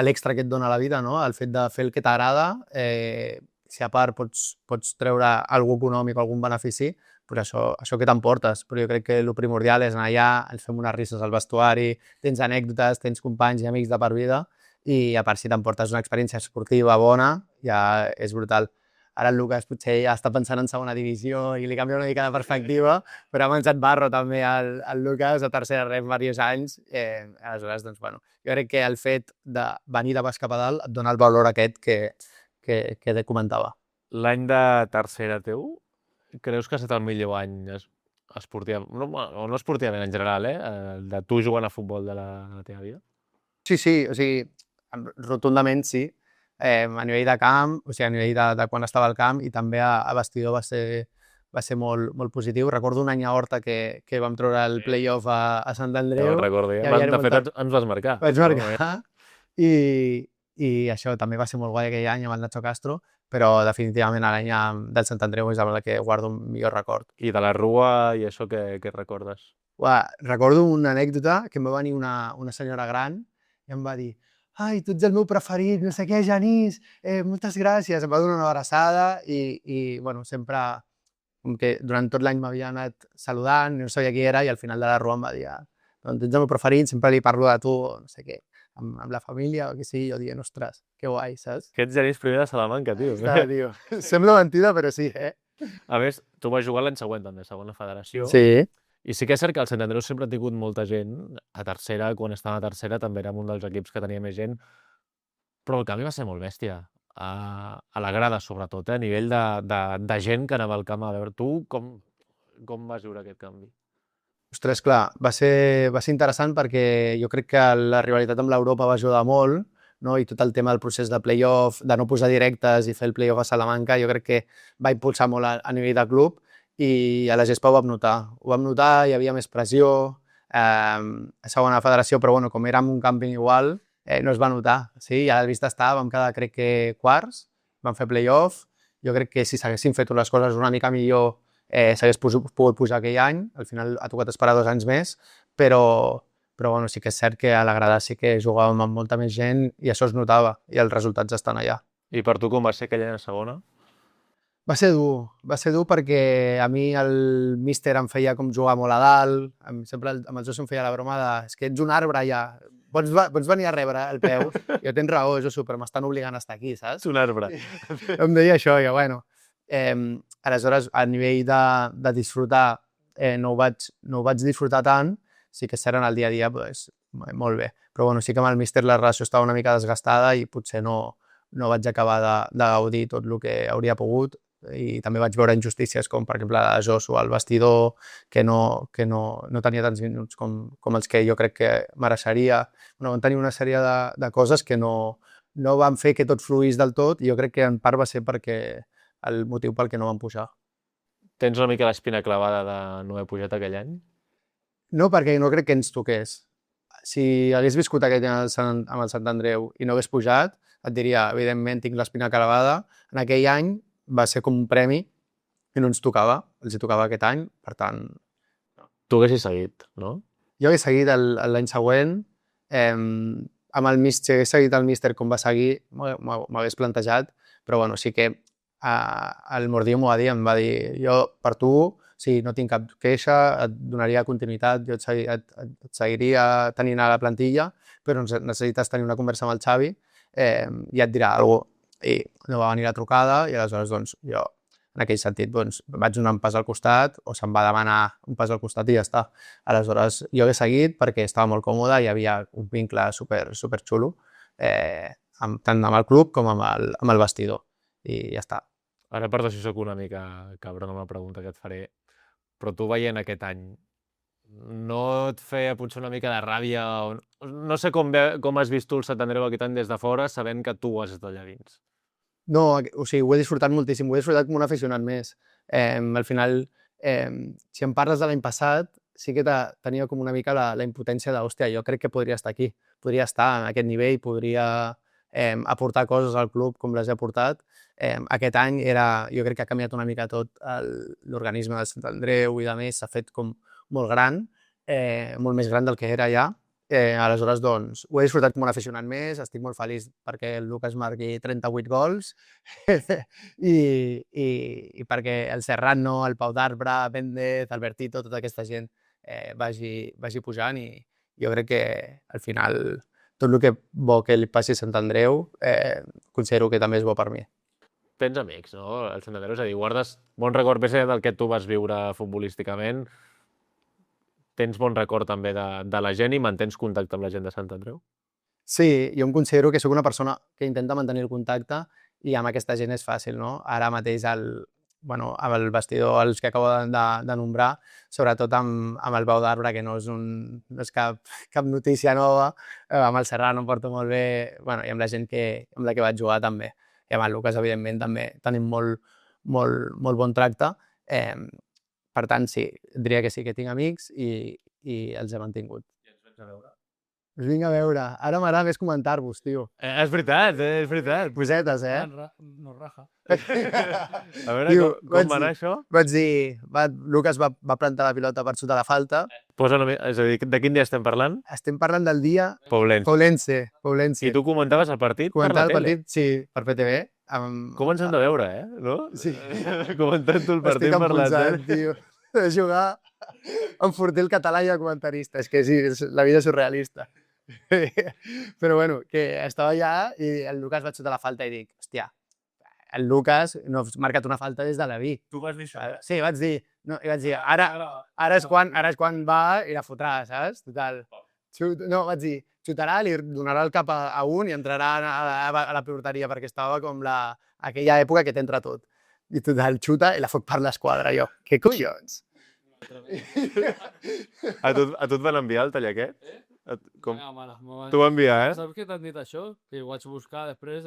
l'extra que et dona la vida, no? El fet de fer el que t'agrada, si a part pots treure algú econòmic o algun benefici, doncs això que t'emportes. Però jo crec que el primordial és anar allà, ens fem unes risses al vestuari, tens anècdotes, tens companys i amics de per vida, i a part si t'emportes una experiència esportiva bona, ja és brutal. Ara el Lucas potser ja està pensant en segona divisió i li canvia una mica de perspectiva, però ha menjat barro també el Lucas a tercera ref diversos anys. Aleshores, doncs, bueno, jo crec que el fet de venir de baix cap a dalt et dona el valor aquest que te comentava. L'any de tercera teu, creus que ha estat el millor any esportivament, o no esportivament en general, de tu jugant a futbol de la teva vida? Sí, o sigui, rotundament sí. A nivell de camp, o sigui, a nivell de quan estava al camp, i també a vestidor va ser molt positiu. Recordo un any a Horta que vam treure el play-off a Sant Andreu. Ja ho recordo, de fet ens vas marcar. Vaig marcar, i això també va ser molt guai aquell any amb el Nacho Castro, però definitivament l'any del Sant Andreu és amb el que guardo un millor record. I de la Rua i això què recordes? Recordo una anècdota que em va venir una senyora gran i em va dir: ai, tu ets el meu preferit, no sé què, Genís, moltes gràcies. Em va donar una abraçada i bueno, sempre, com que durant tot l'any m'havia anat saludant, no sabia qui era, i al final de la rua em va dir: doncs ets el meu preferit, sempre li parlo de tu, no sé què, amb la família o què sigui, jo dient, ostres, que guai, saps? Que ets Genís primer de Salamanca, tio. Tio. Sembla mentida, però sí, A més, tu vas jugar l'any següent també, segona federació. Sí. I sí que és cert que el Sant Andreu sempre ha tingut molta gent. A tercera, quan estava a tercera, també érem un dels equips que tenia més gent. Però el canvi va ser molt bèstia. a la grada, sobretot, a nivell de gent que anava al camp a veure. Tu com vas viure aquest canvi? Ostres, clar, va ser interessant perquè jo crec que la rivalitat amb l'Europa va ajudar molt, no? I tot el tema del procés de play-off, de no posar directes i fer el play-off a Salamanca, jo crec que va impulsar molt a nivell de club i a la gespa ho vam notar. Ho vam notar, hi havia més pressió, a segona federació, però bueno, com érem un camping igual, no es va notar. Sí? I a la vista està, vam quedar crec que quarts, vam fer play-off, jo crec que si s'haguessin fet les coses una mica millor s'hagués pogut pujar aquell any, al final ha tocat esperar 2 anys més, però bueno, sí que és cert que a la grada sí que jugàvem amb molta més gent i això es notava i els resultats estan allà. I per tu com va ser aquell any a segona? Va ser dur perquè a mi el míster em feia com jugar molt a dalt, sempre amb el Josu em feia la broma de és que ets un arbre ja, pots venir a rebre el peu, jo tens raó, Josu, però m'estan obligant a estar aquí, saps? Ets un arbre. Em deia això, jo, bueno. Aleshores, a nivell de disfrutar, no ho vaig disfrutar tant, sí que serà en el dia a dia, pues, molt bé. Però bueno, sí que amb el míster la relació estava una mica desgastada i potser no vaig acabar de gaudir tot el que hauria pogut i també vaig veure injustícies com, per exemple, la de Josu al vestidor, que no tenia tants minuts com els que jo crec que mereixeria. Bueno, van tenir una sèrie de coses que no van fer que tot fluís del tot i jo crec que en part va ser perquè el motiu pel que no van pujar. Tens una mica l'espina clavada de no haver pujat aquell any? No, perquè no crec que ens toqués. Si hagués viscut aquell any amb el Sant Andreu i no hagués pujat, et diria, evidentment, tinc l'espina clavada. En aquell any va ser com un premi i no ens tocava, els hi tocava aquest any, per tant... Tu haguessis seguit, no? Jo hagués seguit l'any següent, amb el míster, hagués seguit el míster com va seguir, m'hagués plantejat, però bueno, sí que el Mordiu m'ho va dir, em va dir, jo per tu, sí, no tinc cap queixa, et donaria continuïtat, jo et seguiria tenint a la plantilla, però necessites tenir una conversa amb el Xavi i et dirà alguna cosa. I no va venir la trucada i aleshores doncs, jo en aquell sentit doncs, vaig donar un pas al costat o se'm va demanar un pas al costat i ja està. Aleshores jo he seguit perquè estava molt còmode, hi havia un vincle super xulo, tant amb el club com amb el vestidor i ja està. Ara perdó si sóc una mica cabron amb la pregunta que et faré, però tu veient aquest any, no et feia potser una mica de ràbia? No sé com has vist tu el Sant Andreu aquest any des de fora, sabent que tu has estat allà dins. No, o sigui, ho he disfrutat moltíssim, ho he disfrutat com un aficionat més. Al final, si em parles de l'any passat, sí que tenia com una mica la impotència de, hòstia, jo crec que podria estar aquí, podria estar en aquest nivell, podria aportar coses al club com les he aportat. Aquest any jo crec que ha canviat una mica tot l'organisme del Sant Andreu i de més, s'ha fet com molt gran, molt més gran del que era ja. Aleshores, doncs, ho he disfrutat com un aficionat més, estic molt feliç perquè el Lucas marqui 38 gols i perquè el Serrano, el Pau d'Arbre, Méndez, Albertito, tota aquesta gent vagi pujant i jo crec que al final tot el que bo que li passi a Sant Andreu considero que també és bo per mi. Tens amics, no? El Sant Andreu, és a dir, guardes bon record més del que tu vas viure futbolísticament. Tens bon record també de la gent i mantens contacte amb la gent de Sant Andreu? Sí, jo em considero que sóc una persona que intenta mantenir el contacte i amb aquesta gent és fàcil, no? Ara mateix amb el vestidor, els que acabo de nombrar, sobretot amb el Pau d'Arbre, que no és cap notícia nova, amb el Serrano em porto molt bé, i amb la gent amb la que vaig jugar també. I amb el Lucas, evidentment, també tenim molt bon tracte. Per tant, sí, diria que sí que tinc amics i els he mantingut. I ens vens a veure? Us vinc a veure. Ara m'agrada més comentar-vos, tio. És veritat, és veritat. Cosetes, No raja. A veure, Tio, com va anar això? Vaig dir, Lucas va plantar la pilota per sota la falta. Posa una mica, és a dir, de quin dia estem parlant? Estem parlant del dia Poblense. Poblense. I tu comentaves el partit per la tele? Comentava el partit, sí, per PTV. Com ens hem de veure, no? Sí. Comentant tu el partit per la tele. Tio, de jugar, enfortir el català i el comentarista. És que sí, la vida és surrealista. Però bueno, que estava allà i el Lucas va xutar la falta i dic, hòstia, el Lucas no ha marcat una falta des de la vi. Tu vas dir això? Sí, vaig dir, ara és quan va i la fotrà, saps? Total. No, vaig dir, xutarà, li donarà el cap a un i entrarà a la porteria, perquè estava com aquella època que t'entra tot. I total, xuta i la fot per l'esquadra. Jo, què collons? A tu et van enviar el tall aquest? Com? Meva mare, T'ho va enviar, eh? Saps què t'han dit això? Que ho vaig buscar després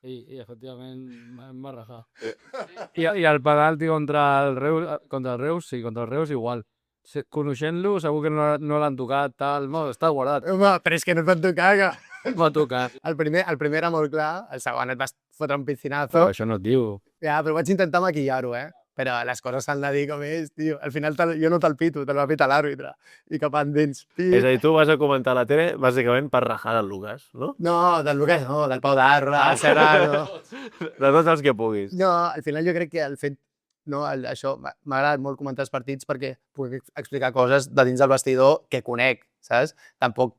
i efectivament em va rajar. I el penalti contra el Reus, igual. Coneixent-lo, segur que no l'han tocat, tal, no, està guardat. Home, però és que no et van tocar, que... Va tocar. El primer era molt clar, el segon et vas fotre un piscinazo. Això no et diu. Ja, però vaig intentar maquillar-ho, Però les coses s'han de dir com és, tio. Al final jo no te'l pito, te'l va pitar l'àrbitre. I cap endins. És a dir, tu vas a comentar a la tele bàsicament per rajar del Lucas, no? No, del Lucas no, del Pau d'Arra, del Serrano. De tots els que puguis. No, al final jo crec que el fet... No, això m'ha agradat molt comentar els partits perquè puc explicar coses de dins del vestidor que conec, saps? Tampoc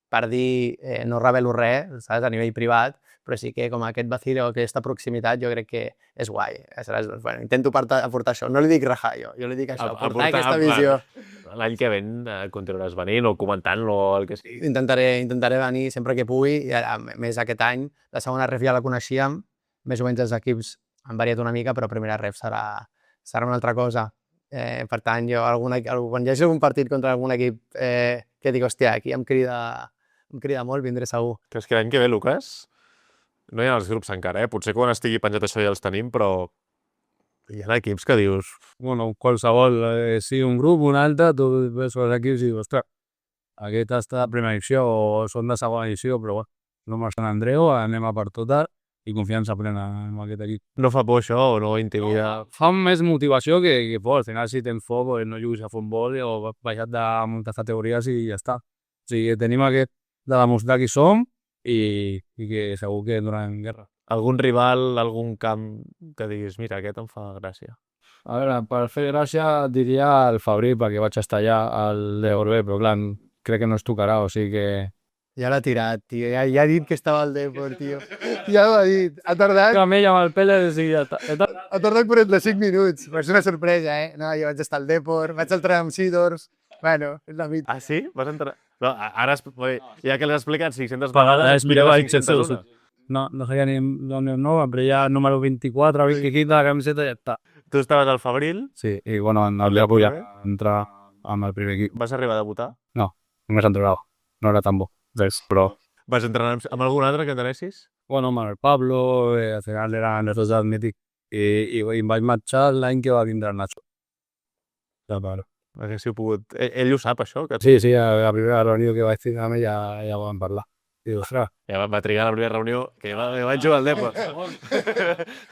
per dir no revelo res, saps? A nivell privat, però sí que com aquest vacilo, aquesta proximitat, jo crec que és guai. Bueno, intento aportar això. No li dic rajar jo li dic això, aportar aquesta visió. L'any que ven continuaràs venint o comentant-lo o el que sigui. Intentaré venir sempre que pugui, i a més aquest any, la segona ref ja la coneixíem, més o menys els equips han variat una mica, però primera ref serà una altra cosa. Per tant, jo quan hi hagi algun partit contra algun equip que dic, hòstia, aquí em crida molt, vindré segur. Que és que l'any que ve, Lucas, no hi ha els grups encara, Potser quan estigui penjat això ja els tenim, però hi ha equips que dius... Bueno, qualsevol, sí, un grup, un altre, tu ves els equips i dius, ostres, aquest està de primera edició o són de segona edició, però bueno, no m'estan Andreu, anem a per tot i confiança plena en aquest equip. No fa por això o no intimida? Fa més motivació que por. Al final, si tens por, pues no juguis a futbol o baixat de moltes categories i ja està. O sigui, tenim aquest de demostrar qui som i que segur que donaran guerra. Algun rival, algun camp que diguis, mira, aquest em fa gràcia? A veure, per fer gràcia diria el Fabrí, perquè vaig estar allà al Deportivo, però clar, crec que no es tocarà, o sigui que... Ja l'ha tirat, tio. Ja ha dit que estava al Depor, tio. Ja ho ha dit. Ha tardat... Camell amb el Pérez i ja està. Ha tardat 45 minuts. Va ser una sorpresa, No, jo vaig estar al Depor, vaig entrenar amb Sidors... Bueno, és la mitja. Ah, sí? Vas entrenar? No, ara, ja que l'has explicat 600 vegades... Mireu, no sabia ni no, però ja número 24, 25 de la camiseta i ja està. Tu estaves al Fabril? Sí, i bueno, en el Depor ja entrar amb el primer equip. Vas arribar a debutar? No, només entrenava. No era tan bo. Però... Vas entrenar amb algun altre que entrenessis? Bueno, amb el Pablo, al final eren els dos d'Atlètic i em vaig marxar l'any que va vindre el Nacho. Ja, però... Perquè si ho pogut... Ell ho sap, això? Que... Sí, a la primera reunió que vaig tenir amb ell ja vam parlar. I dius, ostres... Ja va trigar la primera reunió, que vaig jugar al Depor.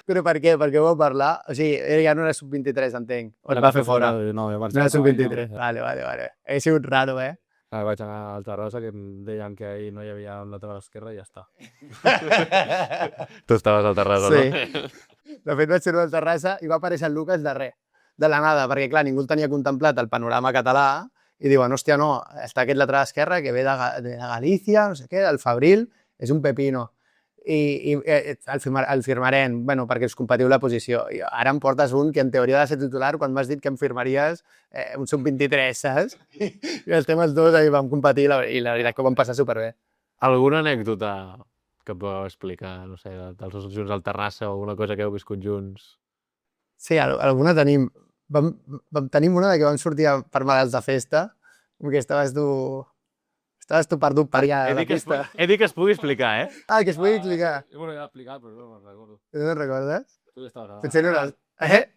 Però per què? Per què ho vau parlar? O sigui, ja no era sub-23, entenc. O et va fer fora? No, no era sub-23. Vale. Hauria sigut raro, Vaig anar al Terrassa, que em deien que ahir no hi havia un lateral esquerre i ja està. Tu estaves al Terrassa, sí. No? De fet, vaig ser al Terrassa i va aparèixer el Lucas de la nada, perquè clar, ningú el tenia contemplat el panorama català i diuen, hòstia, no, està aquest lateral esquerre que ve de Galícia, no sé què, del Fabril, és un pepino. I el firmarem, bueno, perquè us competiu la posició. I ara em portes un que en teoria ha de ser titular quan m'has dit que em firmaries un sub-23, saps? I estem els dos ahí, vam competir i la veritat que ho vam passar superbé. Alguna anècdota que podeu explicar, no sé, dels dos junts al Terrassa o alguna cosa que heu viscut junts? Sí, alguna tenim. Vam tenir una que vam sortir per malats de festa, que estaves tu perdut per allà a la pista. He dit que es pugui explicar, Ah, que es pugui explicar. Jo ja he explicat, però no me'n recordo. No te'n recordes? Tu estaves allà. Potser no eres...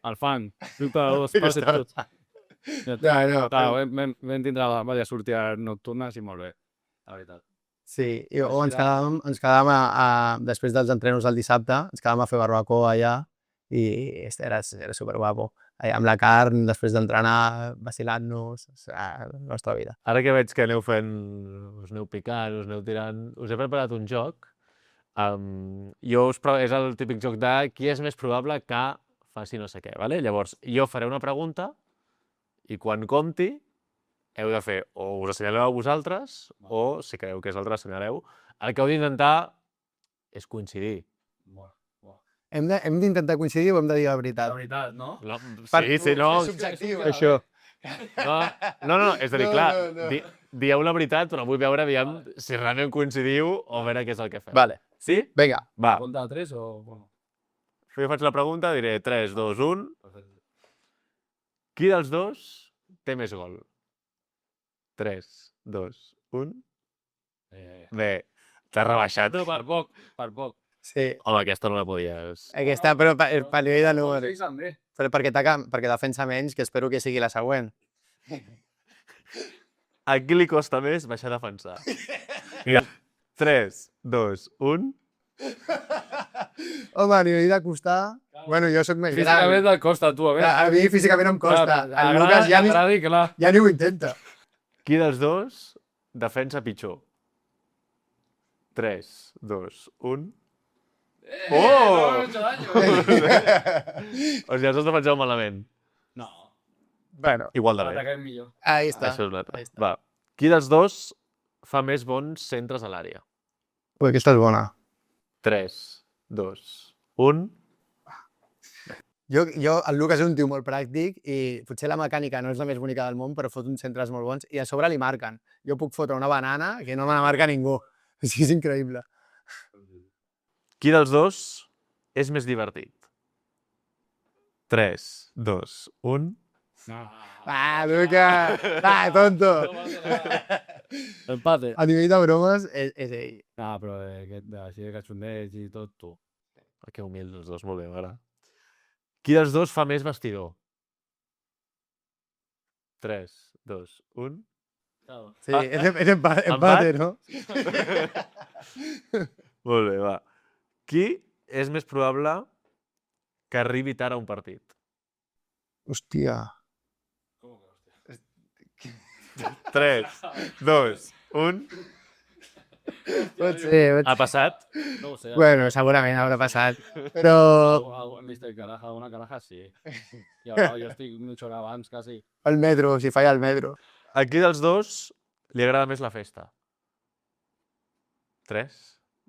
El fan. Truca a dos passes tots. No. Vam tindre diverses sortides nocturnes i molt bé, la veritat. Sí, o ens quedàvem després dels entrenos el dissabte, ens quedàvem a fer barbacoa allà i era superguapo. Amb la carn, després d'entrenar, vacilant-nos, la nostra vida. Ara que veig que aneu fent, us aneu picant, us aneu tirant, us he preparat un joc. És el típic joc de qui és més probable que faci no sé què, vale? Llavors, jo faré una pregunta i quan compti heu de fer o us assenyaleu a vosaltres o, si creieu que és l'altre, assenyaleu. El que heu d'intentar és coincidir. Hem d'intentar coincidir o hem de dir la veritat? La veritat, no? Sí, no. És subjectiu. Això. No, és a dir, clar, dieu la veritat, però vull veure, aviam, si realment coincidiu o a veure què és el que fem. Vale. Sí? Vinga. Va, Compte de 3 o... Bueno. jo faig la pregunta, diré 3, 2, 1. Qui dels dos té més gol? 3, 2, 1. Bé, t'has rebaixat? No, per poc, per poc. Sí. Home, aquesta no la podies... Aquesta, però per nivell de número. Sí, també. Però perquè defensa menys, que espero que sigui la següent. A qui li costa més baixar a defensar? 3, 2, 1. Home, a nivell de costar... Bueno, jo sóc més Físicament gran. et costa, tu, a veure. A mi físicament em costa. El Lucas Agradi, clar. ja ni ho intenta. Qui dels dos defensa pitjor? 3, 2, 1. Oh! O sigui, els dos defenseu malament. No, Bueno, Igual de bé. ataquem millor. ahí està. Això és l'altre. Ahí està. Va. Qui dels dos fa més bons centres a l'àrea? Ui, aquesta és bona. 3, 2, 1. El Lucas és un tio molt pràctic i potser la mecànica no és la més bonica del món, però fot uns centres molt bons i a sobre li marquen. Jo puc fotre una banana que no me la marca ningú. O sigui, és increïble. Qui dels dos és més divertit? 3, 2, 1. No. Lucas! Tonto! Empate. A nivell de bromes, és ell. No, però així de cachondeig i tot, tu. Que humil els dos, molt bé, m'agrada. Qui dels dos fa més vestidor? 3, 2, 1. Sí, és empate, no? Molt bé, va. Qui és més probable que arribi tard a un partit? Hòstia. 3, 2, 1. Pot ser. Ha passat? No ho sé. Bueno, segurament haurà passat. Però... Mister Caraja, una caraja sí. I ara jo estic mitja hora abans, quasi. El metro, si falla el metro. A qui dels dos li agrada més la festa? 3,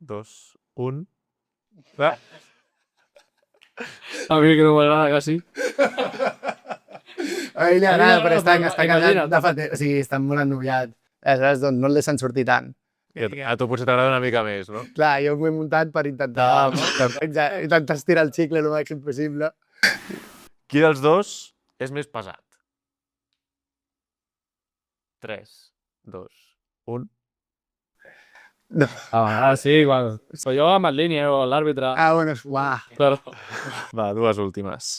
2, 1. Va. A mi que no m'agrada, quasi. A ell li agrada, però està imagina't. casat de fa temps. O sigui, està molt ennoviat. Aleshores, doncs, no el deixen sortir tant. A tu potser t'agrada una mica més, no? Clar, jo m'ho he muntat per intentar estirar el xicle el màxim possible. Qui dels dos és més pesat? 3, 2, 1. A vegades sí, quan... Però jo amb el línia o l'àrbitre... Bueno, uah. Però... Va, dues últimes.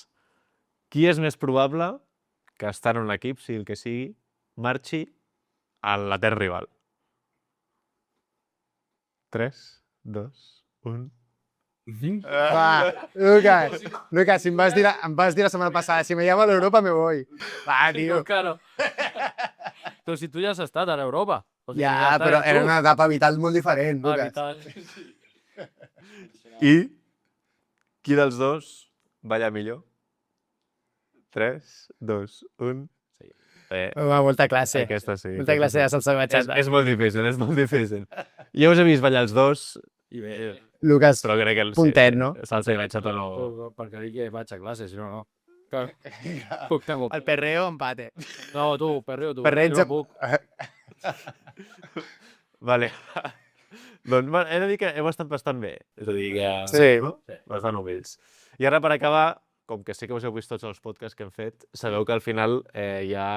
Qui és més probable que estant en un equip, sigui el que sigui, marxi a l'etern rival? 3, 2, 1. Va, Lucas, si em vas dir la setmana passada, si me llamo a l'Europa me voy. Va, tio. Claro. Però si tu ja has estat a l'Europa. O sigui, Ja, estàs però tu. era una etapa vital molt diferent, Ah, Lucas. vital. I qui dels dos balla millor? 3, 2, 1. Va, molta classe. Aquesta sí. Molta classe de salsa de bachata. És molt difícil, és molt difícil. Jo us he vist ballar els dos, i bé, Lucas, però crec que el puntet, no? salsa i bachata no... Perquè dic que vaig a classe, si no, no. Clar. Puc, tengo... El perreo, empate. No, tu, perreo, tu. Perreig... Jo no puc. Vale. Doncs he de dir que heu estat bastant bé. És a dir, que... Sí. Bastant humils. I ara, per acabar, com que sí que us heu vist tots els podcasts que hem fet, sabeu que al final hi ha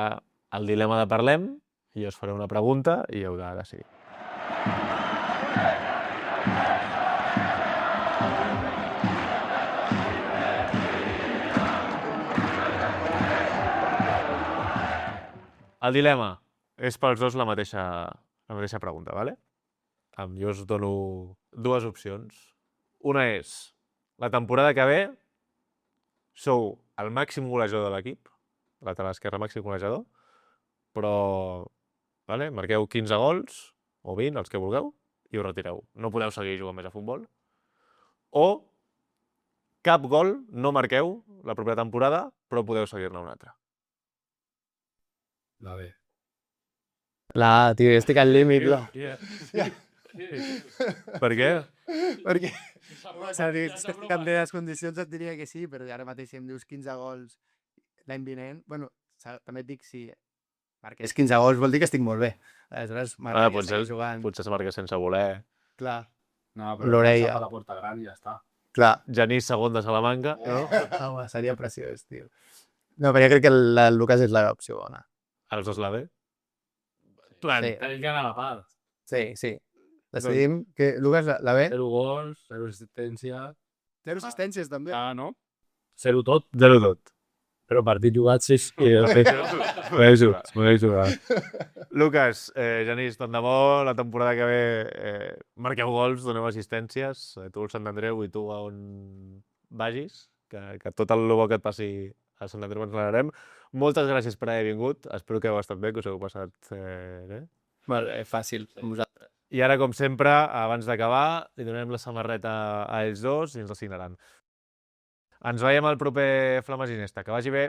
el dilema de Parlem, i jo us faré una pregunta i heu de decidir. El dilema és pels dos la mateixa pregunta, ¿vale? Jo us dono dues opcions. Una és, la temporada que ve sou el màxim golejador de l'equip, lateral esquerre màxim golejador, però vale, marqueu 15 gols, o 20, els que vulgueu, i us retireu. No podeu seguir jugant més a futbol. O cap gol no marqueu la propera temporada, però podeu seguir-ne una altra. La B. La A, tio, jo estic al límit, no? Per què? Perquè, si estic en les condicions et diria que sí, però ara mateix si em dius 15 gols l'any vinent, bueno, també et dic, si marqués 15 gols vol dir que estic molt bé. Aleshores, m'agradaria potser, seguir jugant. potser se marca sense voler. Clar, No, L'orella. a la porta gran i ja està. clar. Genís, segon de Salamanca. No? Home, seria preciós, tio. No, però jo crec que el Lucas és l'opció bona. Els dos la B. Plan, Sí. Tenim que anar a la part. Sí, sí. Decidim que Lucas la B. 0 gols, 0 assistència... 0 assistències, també. Ah, no? 0 tot. 0 tot. Però partit jugat 6 i M'ho he jugat. Lucas, Genís, tant de bo, la temporada que ve marqueu gols, doneu assistències, tu al Sant Andreu i tu a on vagis, que tot el bo que et passi a Sant Andreu ens n'anarem. Moltes gràcies per haver vingut, espero que heu estat bé, que us heu passat bé. Fàcil, amb vosaltres. I ara, com sempre, abans d'acabar, li donem la samarreta a ells dos i ens la signaran. Ens veiem al proper Flames Ginesta. Que vagi bé.